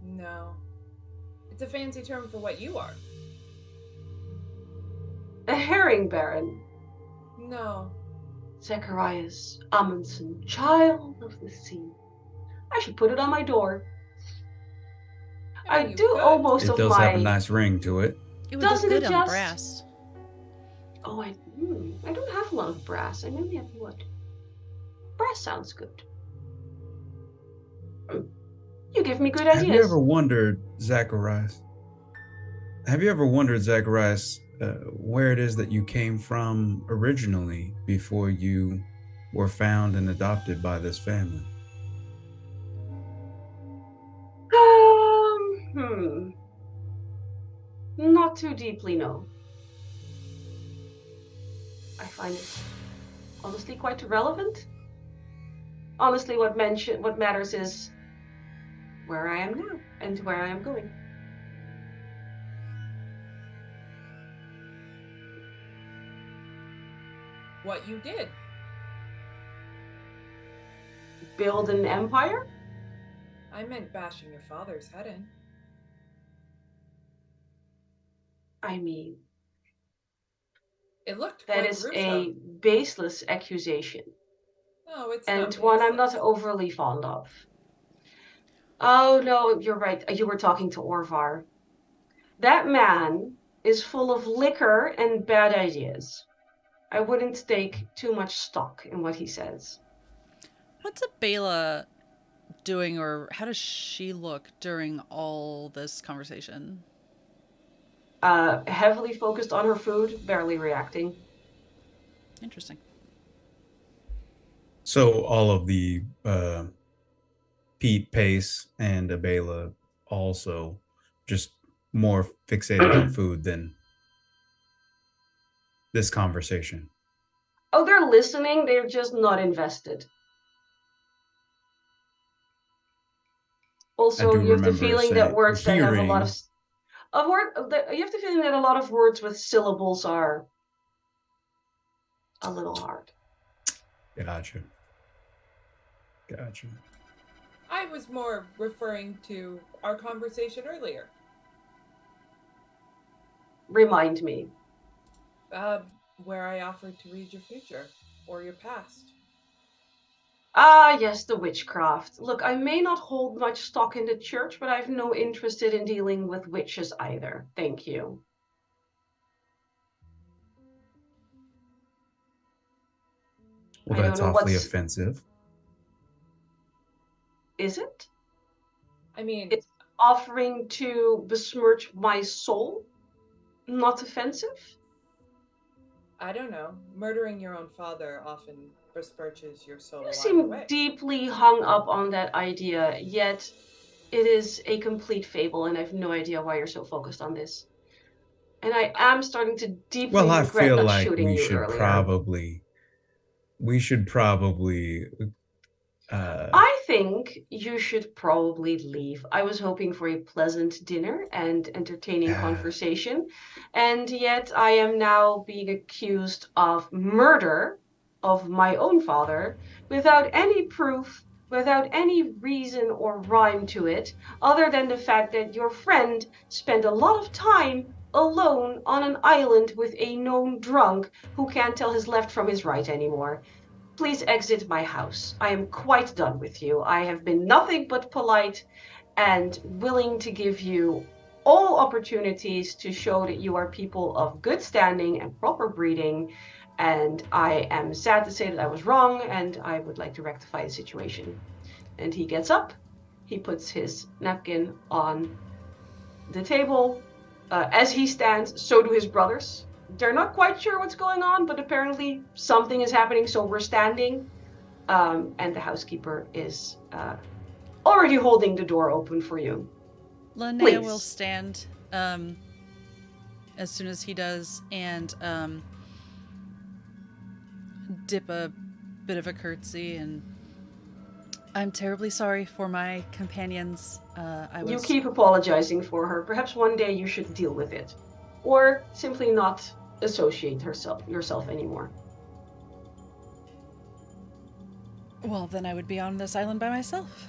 No. It's a fancy term for what you are. A herring baron? No. Zacharias Amundsen, child of the sea. I should put it on my door. I you do could. owe most It of does my... have a nice ring to it. It would look Doesn't good it on just- brass. Oh, I don't have a lot of brass. I mainly have wood. Brass sounds good. You give me good ideas. Have you ever wondered, Zacharias? Where it is that you came from originally before you were found and adopted by this family? Not too deeply, no. I find it honestly quite irrelevant. Honestly, what matters is where I am now and where I am going. What you did. Build an empire? I meant bashing your father's head in. I mean, It looked that quite is gruesome. a baseless accusation. No, it's And not one I'm not baseless. overly fond of. Oh no, you're right. You were talking to Orvar. That man is full of liquor and bad ideas. I wouldn't take too much stock in what he says. What's a Bela doing, or how does she look during all this conversation? Heavily focused on her food, barely reacting. Interesting. So all of the Pete, Pace, and Abela also just more fixated on food than this conversation. Oh, they're listening, they're just not invested. Also, you have the feeling that words that have a lot of you have the feeling that a lot of words with syllables are a little hard. Gotcha. I was more referring to our conversation earlier. Remind me. Where I offered to read your future or your past. Ah, yes, the witchcraft. Look, I may not hold much stock in the church, but I've no interest in dealing with witches either. Thank you. Well, that's awfully offensive. Is it? I mean, it's offering to besmirch my soul not offensive? I don't know. Murdering your own father often besmirches your soul. You seem deeply hung up on that idea, yet it is a complete fable, and I have no idea why you're so focused on this. And I am starting to deeply regret not shooting you earlier. We should probably. I think you should probably leave. I was hoping for a pleasant dinner and entertaining conversation, and yet I am now being accused of murder of my own father without any proof, without any reason or rhyme to it, other than the fact that your friend spent a lot of time alone on an island with a known drunk who can't tell his left from his right anymore. Please exit my house. I am quite done with you. I have been nothing but polite and willing to give you all opportunities to show that you are people of good standing and proper breeding. And I am sad to say that I was wrong, and I would like to rectify the situation. And he gets up, he puts his napkin on the table. As he stands, so do his brothers. They're not quite sure what's going on, but apparently something is happening, so we're standing. And the housekeeper is already holding the door open for you. Linnea will stand as soon as he does and dip a bit of a curtsy, and I'm terribly sorry for my companions. You keep apologizing for her. Perhaps one day you should deal with it. Or simply not associate yourself anymore. Well, then I would be on this island by myself.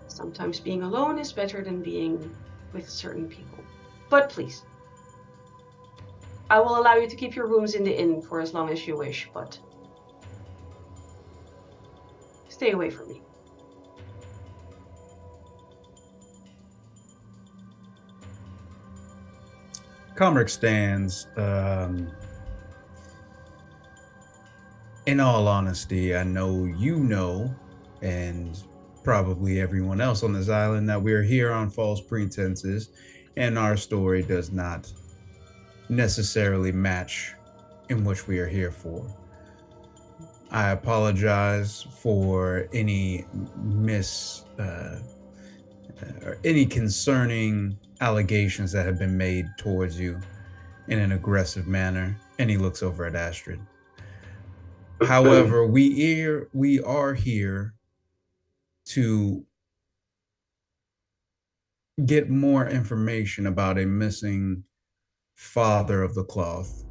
Sometimes being alone is better than being with certain people. But please, I will allow you to keep your rooms in the inn for as long as you wish, but stay away from me. Comric stands. In all honesty, I know you know, and probably everyone else on this island, that we're here on false pretenses, and our story does not necessarily match in which we are here for. I apologize for any or any concerning allegations that have been made towards you in an aggressive manner. And he looks over at Astrid. However, we are here to get more information about a missing father of the cloth.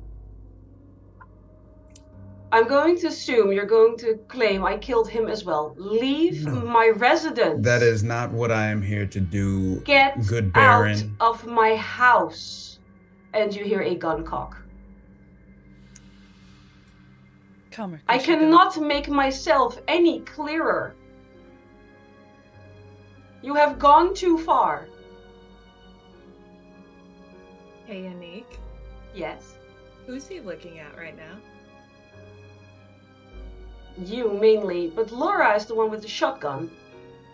I'm going to assume you're going to claim I killed him as well. Leave my residence. That is not what I am here to do. Get good Baron. out of my house. And you hear a gun cock. I cannot make myself any clearer. You have gone too far. Hey, Anniek. Yes? Who's he looking at right now? You, mainly. But Laura is the one with the shotgun.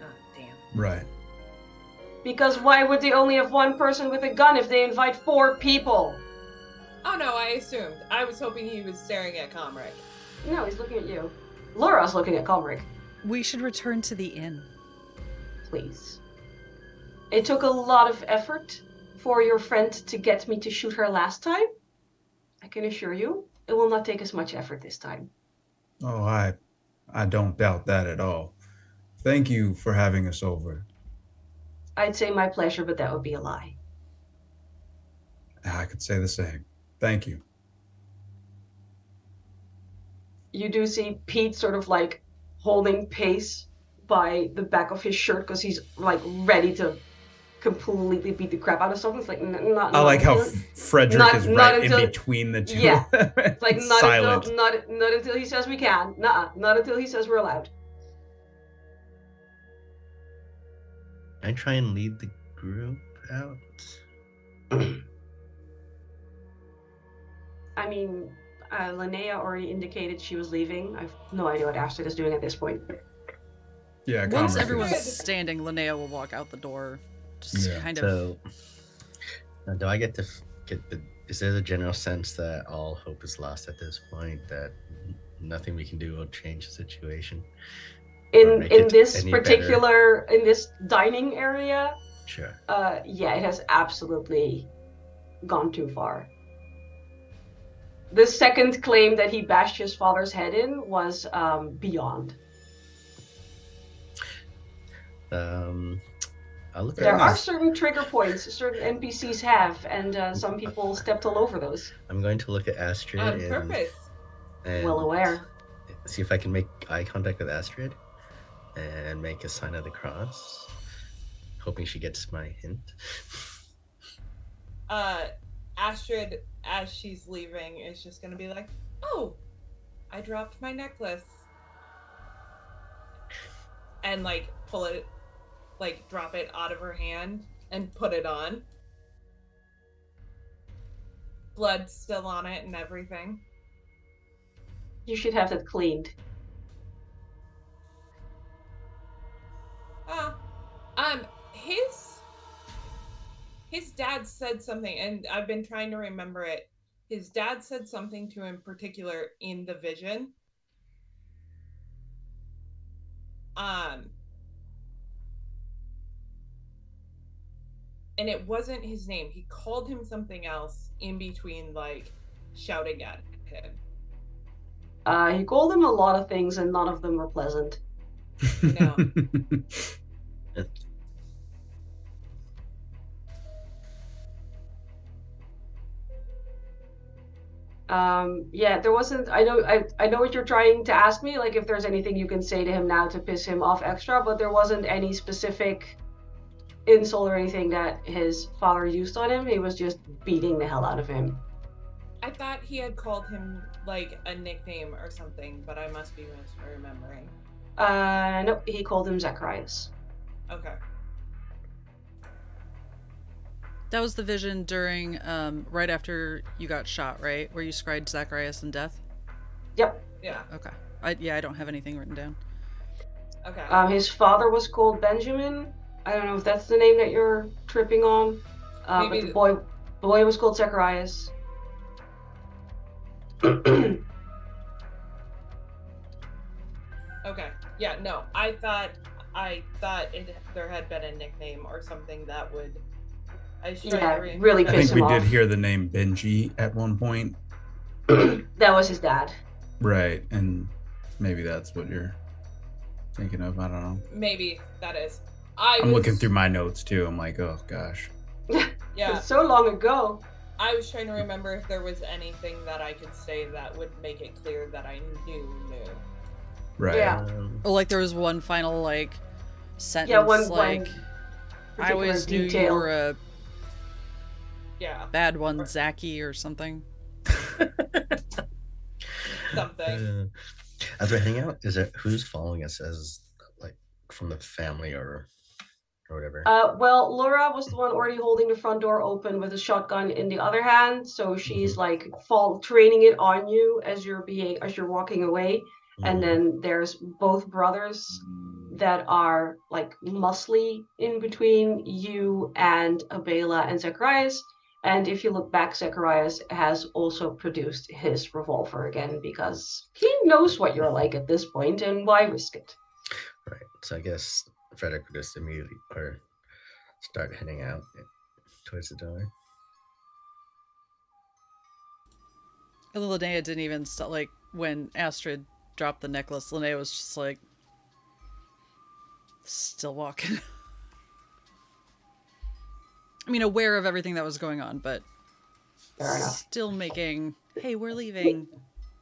Oh, damn. Right. Because why would they only have one person with a gun if they invite 4 people? Oh, no, I assumed. I was hoping he was staring at Comric. No, he's looking at you. Laura's looking at Comric. We should return to the inn. Please. It took a lot of effort for your friend to get me to shoot her last time. I can assure you, it will not take as much effort this time. Oh, I don't doubt that at all. Thank you for having us over. I'd say my pleasure, but that would be a lie. I could say the same. Thank you. You do see Pete sort of like holding pace by the back of his shirt because he's like ready to completely beat the crap out of someone. It's like I like how Frederick is right in between the two. Yeah, it's like silent. not until he says we can. Not until he says we're allowed. I try and lead the group out. I mean, Linnea already indicated she was leaving. I've no idea what Astrid is doing at this point. Yeah, once everyone's standing, Linnea will walk out the door. Just kind of. So, do I get to get the? Is there a general sense that all hope is lost at this point? That nothing we can do will change the situation? In this particular in this dining area? Sure. Yeah, it has absolutely gone too far. The second claim that he bashed his father's head in was beyond. I'll look There at are this. certain trigger points certain NPCs have, and some people stepped all over those. I'm going to look at Astrid On purpose. and Well aware. see if I can make eye contact with Astrid and make a sign of the cross, hoping she gets my hint. Astrid, as she's leaving, is just gonna be like, "Oh, I dropped my necklace," and like pull it, like drop it out of her hand and put it on. Blood still on it and everything. You should have that cleaned. His dad said something, and I've been trying to remember it. His dad said something to him particular in the vision. And it wasn't his name. He called him something else in between, like, shouting at him. He called them a lot of things, and none of them were pleasant. No. Yeah, there wasn't. I know what you're trying to ask me. Like, if there's anything you can say to him now to piss him off extra, but there wasn't any specific insult or anything that his father used on him. He was just beating the hell out of him. I thought he had called him, like, a nickname or something, but I must be misremembering. No, he called him Zacharias. Okay. That was the vision during, right after you got shot, right? Where you scried Zacharias in death? Yep. Yeah. Okay. I don't have anything written down. Okay. His father was called Benjamin. I don't know if that's the name that you're tripping on. But the boy was called Zacharias. Okay. Yeah, no. I thought there had been a nickname or something that would... really I piss think we him did off. hear the name Benji at one point. That was his dad. Right, and maybe that's what you're thinking of. I don't know. Maybe that is. I'm looking through my notes too. I'm like, oh gosh. Yeah. So long ago. I was trying to remember if there was anything that I could say that would make it clear that I knew. Right. Yeah. Oh, like there was one final, like, sentence, Yeah, one like, I always knew you were a bad one, Zachy, or something. Something. As we're heading out, who's following us as, like, from the family or whatever? Well, Laura was the one already holding the front door open with a shotgun in the other hand, so she's like training it on you as you're walking away. And then there's both brothers that are like muscly in between you and Abela and Zacharias. And if you look back, Zacharias has also produced his revolver again because he knows what you're like at this point, and why risk it? Right. So I guess Frederick would just immediately start heading out towards the door. And Linnea didn't even stop, like, when Astrid dropped the necklace, Linnea was just like, still walking. I mean, aware of everything that was going on, but still making, hey, we're leaving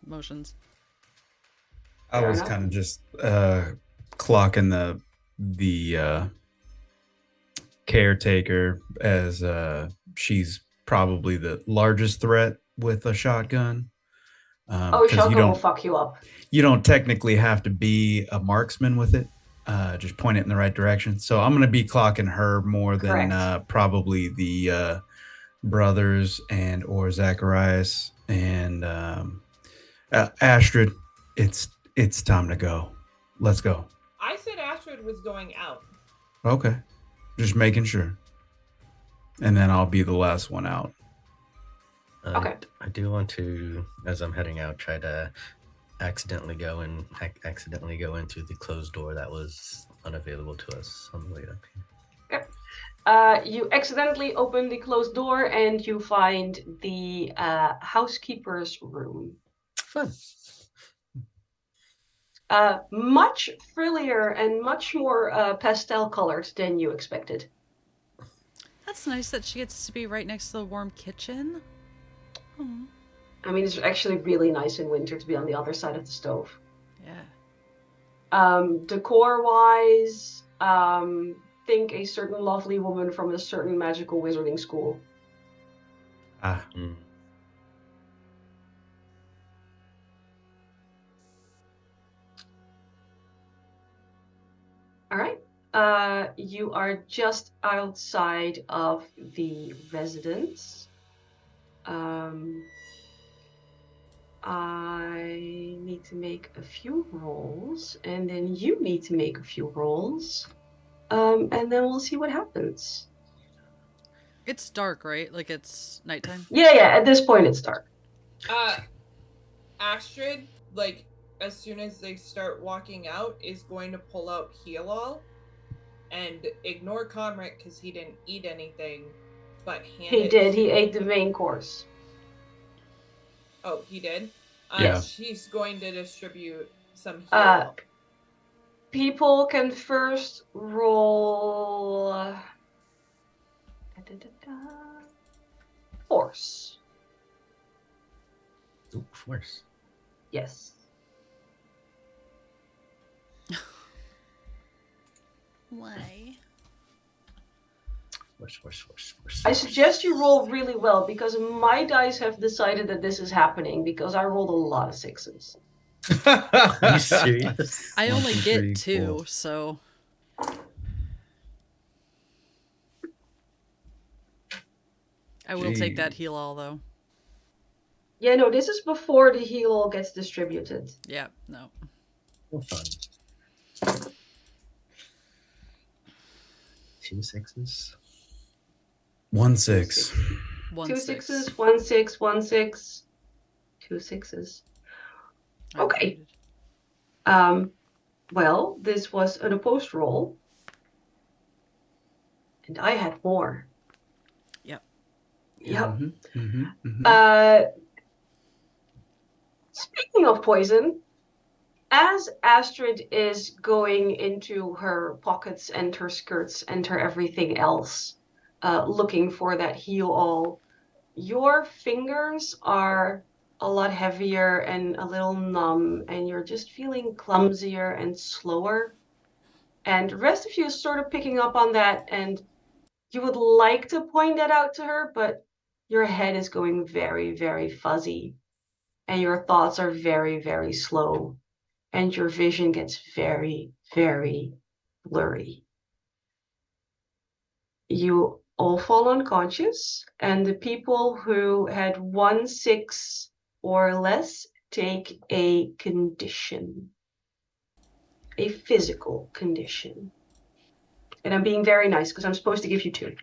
motions. I was kind of just clocking the caretaker as she's probably the largest threat with a shotgun. Shotgun will fuck you up. You don't technically have to be a marksman with it. Just point it in the right direction. So I'm going to be clocking her more than probably the brothers and or Zacharias and Astrid. It's time to go. Let's go. I said Astrid was going out. Okay. Just making sure. And then I'll be the last one out. Okay. I do want to, as I'm heading out, try to accidentally go into the closed door that was unavailable to us on the way up here. Yep. You accidentally open the closed door and you find the housekeeper's room. Fun. Much frillier and much more pastel colored than you expected. That's nice that she gets to be right next to the warm kitchen. Oh. I mean, it's actually really nice in winter to be on the other side of the stove. Yeah. Decor-wise, think a certain lovely woman from a certain magical wizarding school. Ah, All right. You are just outside of the residence. I need to make a few rolls, and then you need to make a few rolls, and then we'll see what happens. It's dark, right? Like it's nighttime? Yeah, at this point it's dark. Astrid, like, as soon as they start walking out, is going to pull out Heal All and ignore Comrade because he didn't eat anything, but He did. He ate the main course. Oh, he did? Yeah. She's going to distribute some Heal All. People can first roll force. Ooh, force. Yes. Why? Force. I suggest you roll really well because my dice have decided that this is happening because I rolled a lot of 6s. Are you serious? I One, only two, get three, 2, four. so I will take that Jeez. heal all though. Yeah, no, this is before the heal all gets distributed. Yeah, no. Well, fun. 2 6s. 1 6. 1 2 6. 6s, 1 6, 1 6, 2 6s. I Okay. waited. Well, this was an opposed roll. And I had more. Yep. Yep. Mm-hmm. Speaking of poison, as Astrid is going into her pockets and her skirts and her everything else, looking for that heal all, your fingers are a lot heavier and a little numb, and you're just feeling clumsier and slower. And the rest of you is sort of picking up on that, and you would like to point that out to her, but your head is going very, very fuzzy, and your thoughts are very, very slow, and your vision gets very, very blurry. You all fall unconscious, and the people who had 1 6 or less take a condition, a physical condition. And I'm being very nice because I'm supposed to give you 2.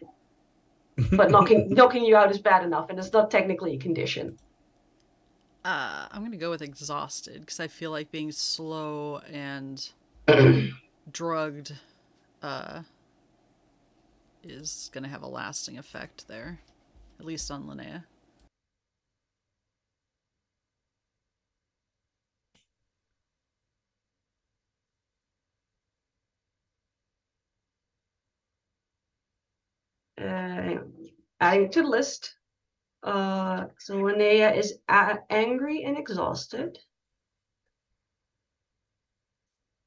But knocking you out is bad enough, and it's not technically a condition. I'm gonna go with exhausted because I feel like being slow and drugged is gonna have a lasting effect there, at least on Linnea. Adding to the list. So Linnea is angry and exhausted.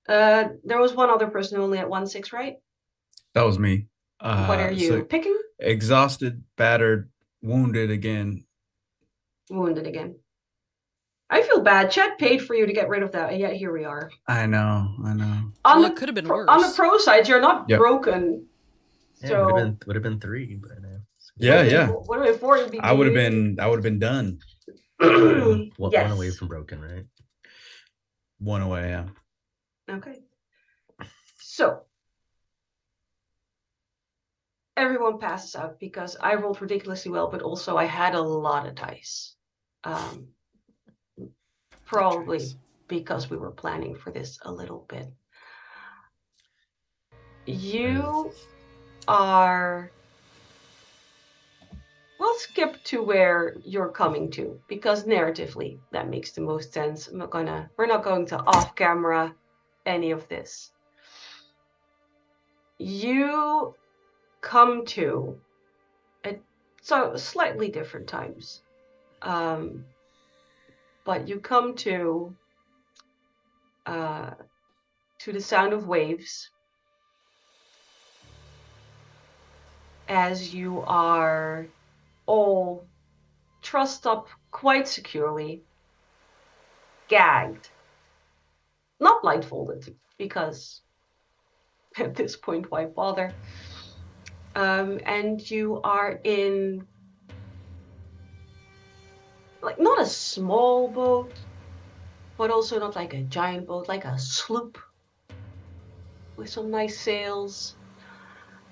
There was one other person who only at 1 6, right? That was me. What are you So picking? exhausted, battered, wounded again. Wounded again. I feel bad. Chat paid for you to get rid of that, and yet here we are. I know. Well, it could have been worse. On the pro side, you're not broken. Yeah, So would have been 3, but Yeah. Would have been 4. You'd be I would have been done. one Yes. away from broken, right? 1 away, yeah. Okay. So everyone passes out because I rolled ridiculously well, but also I had a lot of dice. Probably because we were planning for this a little bit. You are... We'll skip to where you're coming to, because narratively that makes the most sense. We're not going to off camera any of this. You come to So slightly different times. But you come to the sound of waves as you are all trussed up quite securely, gagged, not blindfolded, because at this point, why bother? And you are in, like, not a small boat, but also not like a giant boat, like a sloop with some nice sails.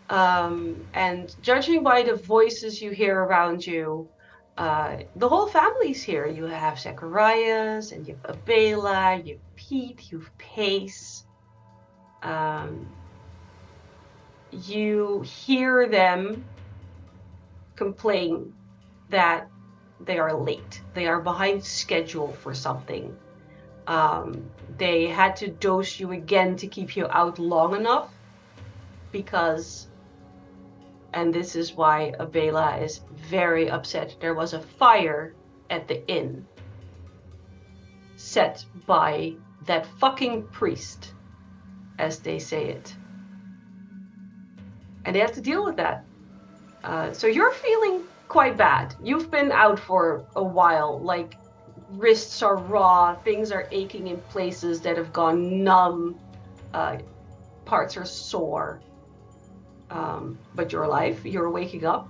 And judging by the voices you hear around you, the whole family's here. You have Zacharias, and you have Abela, you have Pete, you have Pace. You hear them complain that they are late. They are behind schedule for something. They had to dose you again to keep you out long enough because, and this is why Abela is very upset, there was a fire at the inn set by that fucking priest, as they say it. And they have to deal with that. So you're feeling quite bad. You've been out for a while, like wrists are raw, things are aching in places that have gone numb, parts are sore. But you're alive, you're waking up.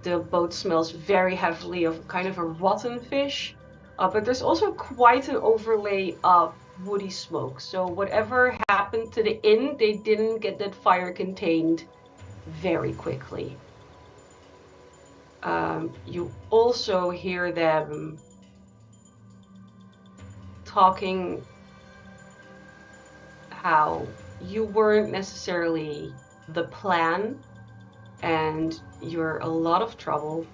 The boat smells very heavily of kind of a rotten fish, but there's also quite an overlay of woody smoke. So whatever happened to the inn, they didn't get that fire contained very quickly. You also hear them talking how you weren't necessarily the plan and you're a lot of trouble,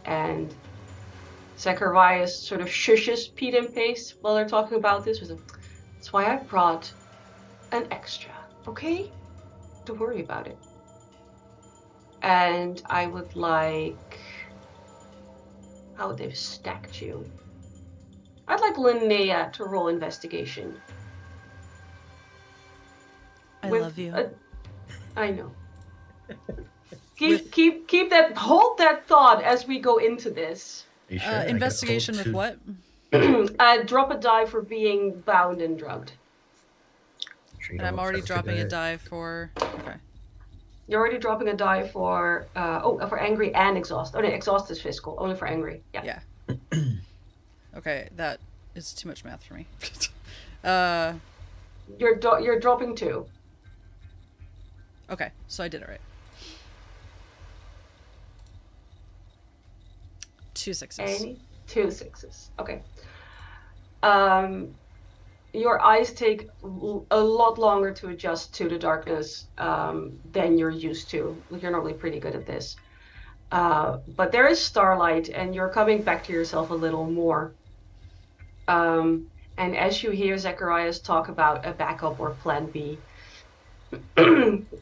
and Zacharias sort of shushes Pete and Pace while they're talking about this. That's why I brought an extra, okay? Don't worry about it. And I would like... how they've stacked you. I'd like Linnea to roll investigation. I love you. I know. Keep that, hold that thought as we go into this. You sure? Investigation with what? Drop a die for being bound and drugged. And I'm already dropping a die for... Okay. You're already dropping a die for... for angry and exhaust. Oh, no, exhaust is physical. Only for angry. Yeah. Okay, that is too much math for me. You're dropping 2. Okay, so I did it right. 2 6s. 2 6s. Okay. Your eyes take a lot longer to adjust to the darkness than you're used to. You're normally pretty good at this. But there is starlight, and you're coming back to yourself a little more. And as you hear Zacharias talk about a backup or plan B,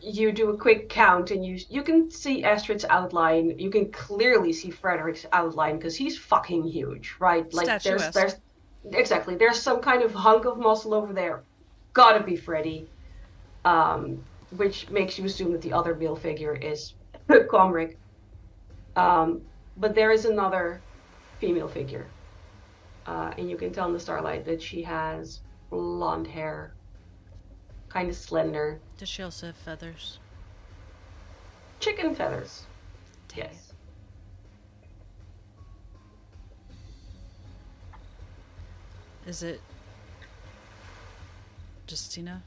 you do a quick count, and you can see Astrid's outline. You can clearly see Frederick's outline because he's fucking huge, right? Like there's exactly, there's some kind of hunk of muscle over there. Gotta be Freddy, which makes you assume that the other male figure is Comric. But there is another female figure, and you can tell in the starlight that she has blonde hair, kind of slender. Does she also have feathers? Chicken feathers. Dang Yes. Is it Justina?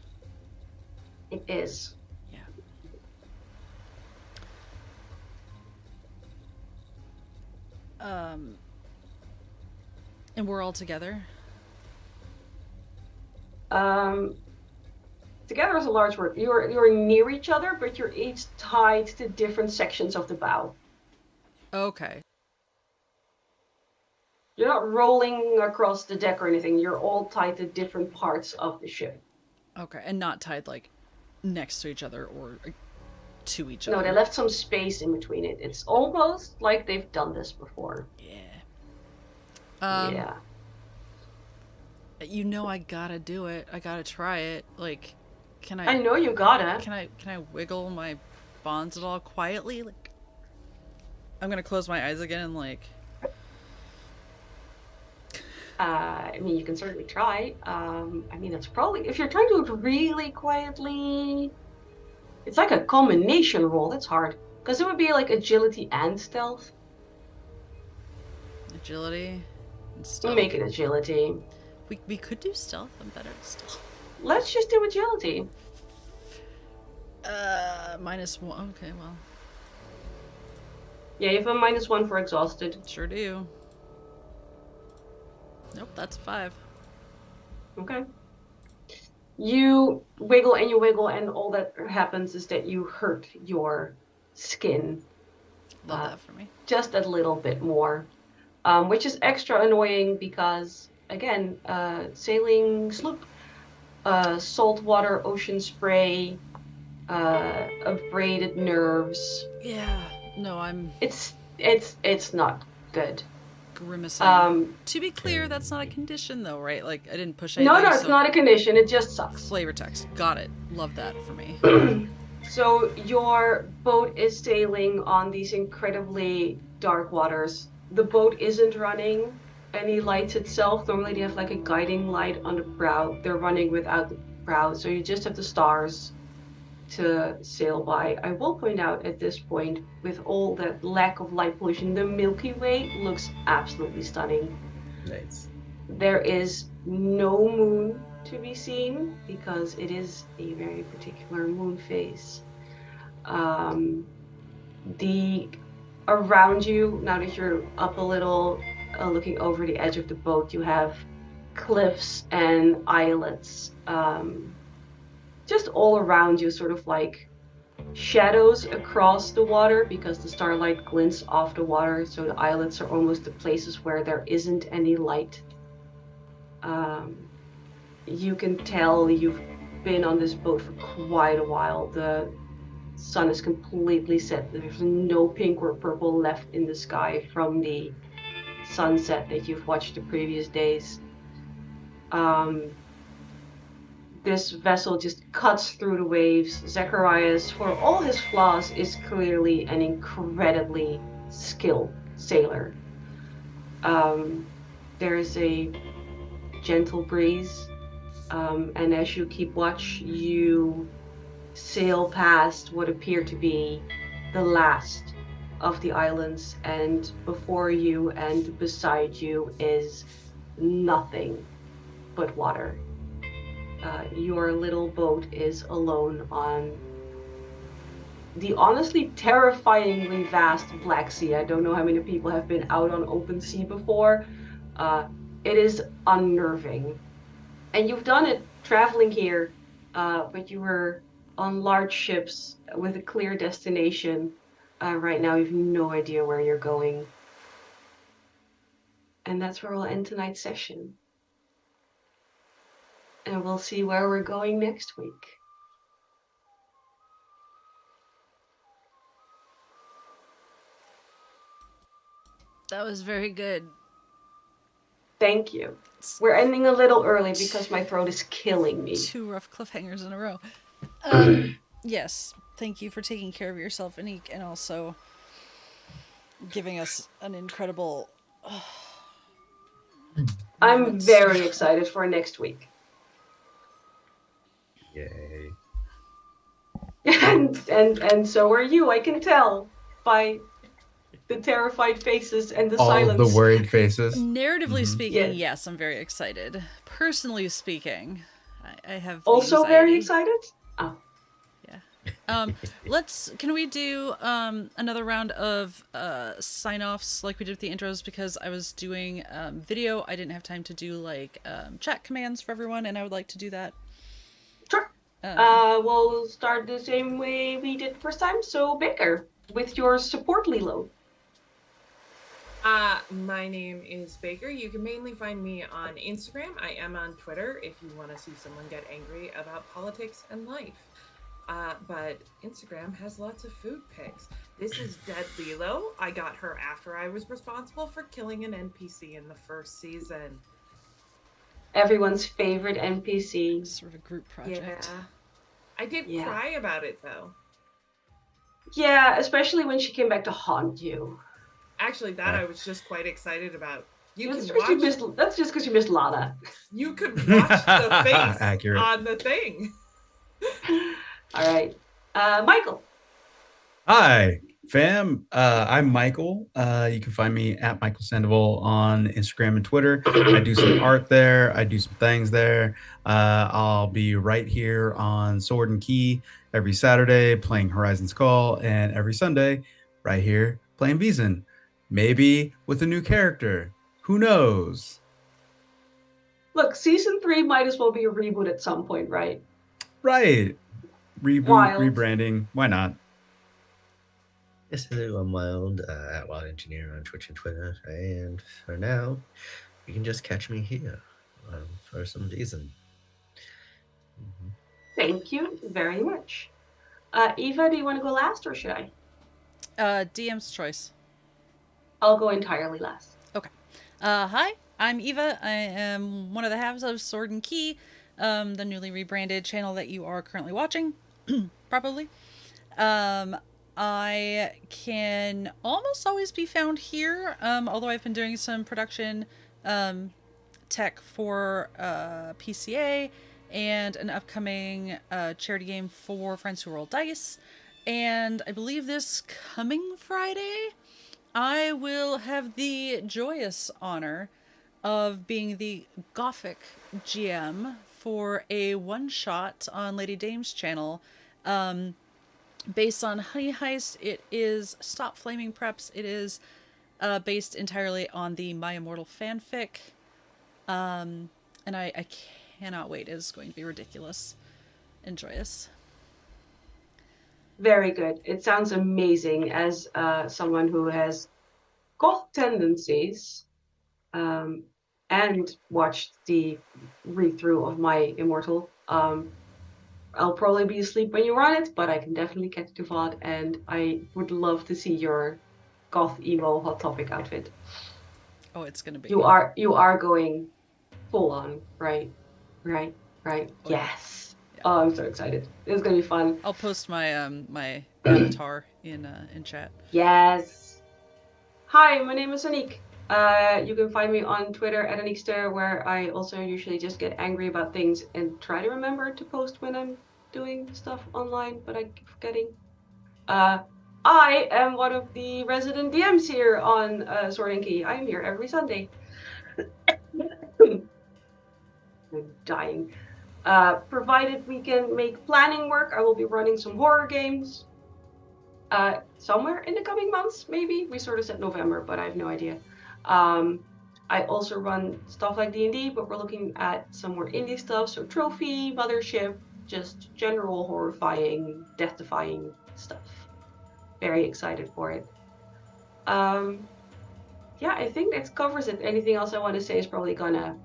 It is. Yeah. And we're all together? Together is a large word. You're near each other, but you're each tied to different sections of the bow. Okay. You're not rolling across the deck or anything. You're all tied to different parts of the ship. Okay, and not tied, like, next to each other or to each No, other. they left some space in between it. It's almost like they've done this before. Yeah. Yeah. You know I gotta do it. I gotta try it. Like, can I know you gotta. Can I wiggle my bonds at all quietly? Like, I'm gonna close my eyes again and like. I mean, you can certainly try. I mean, it's probably if you're trying to do it really quietly. It's like a combination roll. That's hard because it would be like agility and stealth. Agility and We'll stealth. make it agility. We could do stealth. I'm better at stealth. Let's just do agility. -1. Okay, well. Yeah, you have a -1 for exhausted. Sure do. Nope, that's 5. Okay. You wiggle, and all that happens is that you hurt your skin. Love that for me. Just a little bit more. Which is extra annoying because, again, sailing sloop, saltwater ocean spray, abraded nerves. Yeah. No, I'm It's not good. grimacing. To be clear, that's not a condition though, right? Like, I didn't push anything. No, it's not a condition. It just sucks. Flavor text. Got it. Love that for me. So your boat is sailing on these incredibly dark waters. The boat isn't running any lights itself. Normally they have like a guiding light on the prow. They're running without the prow, so you just have the stars to sail by. I will point out at this point, with all that lack of light pollution, the Milky Way looks absolutely stunning. Nice. There is no moon to be seen because it is a very particular moon phase. Around you, now that you're up a little, looking over the edge of the boat, you have cliffs and islets. Just all around you, sort of like shadows across the water because the starlight glints off the water, so the islets are almost the places where there isn't any light. You can tell you've been on this boat for quite a while. The sun is completely set. There's no pink or purple left in the sky from the sunset that you've watched the previous days. This vessel just cuts through the waves. Zacharias, for all his flaws, is clearly an incredibly skilled sailor. There is a gentle breeze, and as you keep watch, you sail past what appear to be the last of the islands, and before you and beside you is nothing but water. Your little boat is alone on the honestly terrifyingly vast Black Sea. I don't know how many people have been out on open sea before. It is unnerving. And you've done it traveling here, but you were on large ships with a clear destination. Right now, you have no idea where you're going. And that's where we'll end tonight's session. And we'll see where we're going next week. That was very good. Thank you. We're ending a little early because my throat is killing me. 2 rough cliffhangers in a row. Yes, thank you for taking care of yourself, Anniek, and also giving us an incredible... I'm very excited for next week. Yay. and so are you, I can tell by the terrified faces and the All silence. of the worried faces. Narratively speaking, Yes. yes, I'm very excited. Personally speaking, I have Also anxiety. very excited? Oh. Yeah. Can we do another round of sign-offs like we did with the intros, because I was doing video. I didn't have time to do like chat commands for everyone, and I would like to do that. Sure. We'll start the same way we did the first time. So Baker, with your support Lilo. My name is Baker. You can mainly find me on Instagram. I am on Twitter if you want to see someone get angry about politics and life. But Instagram has lots of food pics. This is Dead Lilo. I got her after I was responsible for killing an NPC in the first season. Everyone's favorite NPC. Sort of a group project. Yeah. I did cry about it, though. Yeah, especially when she came back to haunt you. Actually, that I was just quite excited about. That's just because you missed Lana. You could watch the face Accurate. on the thing. All right. Mikyl. Hi, fam. I'm Mikyl. You can find me at Mikyl Sandoval on Instagram and Twitter. I do some art there. I do some things there. I'll be right here on Sword and Key every Saturday playing Horizon's Call, and every Sunday right here playing Vaesen. Maybe with a new character. Who knows? Look, season 3 might as well be a reboot at some point, right? Right. Reboot, Wilde. rebranding. Why not? Yes, hello, I'm Wilde, at Wild Engineer on Twitch and Twitter. And for now, you can just catch me here for some Vaesen. Thank you very much. Eva, do you want to go last or should I? DM's choice. I'll go entirely last. Okay. Hi, I'm Eva. I am one of the halves of Sword and Key, the newly rebranded channel that you are currently watching, probably. I can almost always be found here, although I've been doing some production tech for PCA and an upcoming charity game for Friends Who Roll Dice. And I believe this coming Friday, I will have the joyous honor of being the Gothic GM for a one-shot on Lady Dame's channel. Based on Honey Heist, it is Stop Flaming Preps. It is based entirely on the My Immortal fanfic. And I cannot wait. It is going to be ridiculous and joyous. Very good. It sounds amazing as someone who has goth tendencies and watched the read-through of My Immortal. I'll probably be asleep when you run it, but I can definitely catch the VOD, and I would love to see your goth emo Hot Topic outfit. Oh, it's gonna be. You are going full on, right? Oh, yes. Yeah. Oh, I'm so excited. It's gonna be fun. I'll post my my avatar in chat. Yes. Hi, my name is Anniek. You can find me on Twitter at Anniekster, where I also usually just get angry about things and try to remember to post when I'm doing stuff online, but I keep forgetting. I am one of the resident DMs here on Sword and Key. I'm here every Sunday. I'm dying. Provided we can make planning work, I will be running some horror games. Somewhere in the coming months, maybe. We sort of said November, but I have no idea. I also run stuff like D&D, but we're looking at some more indie stuff, so Trophy, Mothership, just general horrifying, death-defying stuff. Very excited for it. Yeah, I think that covers it. Anything else I want to say is probably gonna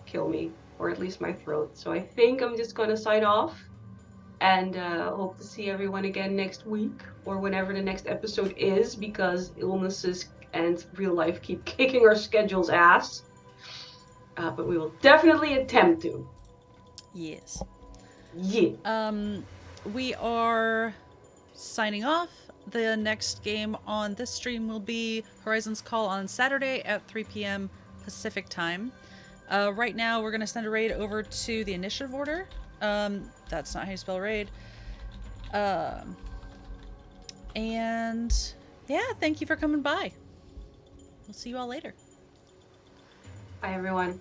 kill me, or at least my throat. So I think I'm just gonna sign off, and hope to see everyone again next week, or whenever the next episode is, because illnesses and real life keep kicking our schedule's ass. But we will definitely attempt to. Yes. Yeah. We are signing off. The next game on this stream will be Horizon's Call on Saturday at 3 p.m. Pacific time. Right now, we're going to send a raid over to the initiative order. That's not how you spell raid. And yeah, thank you for coming by. We'll see you all later. Bye, everyone.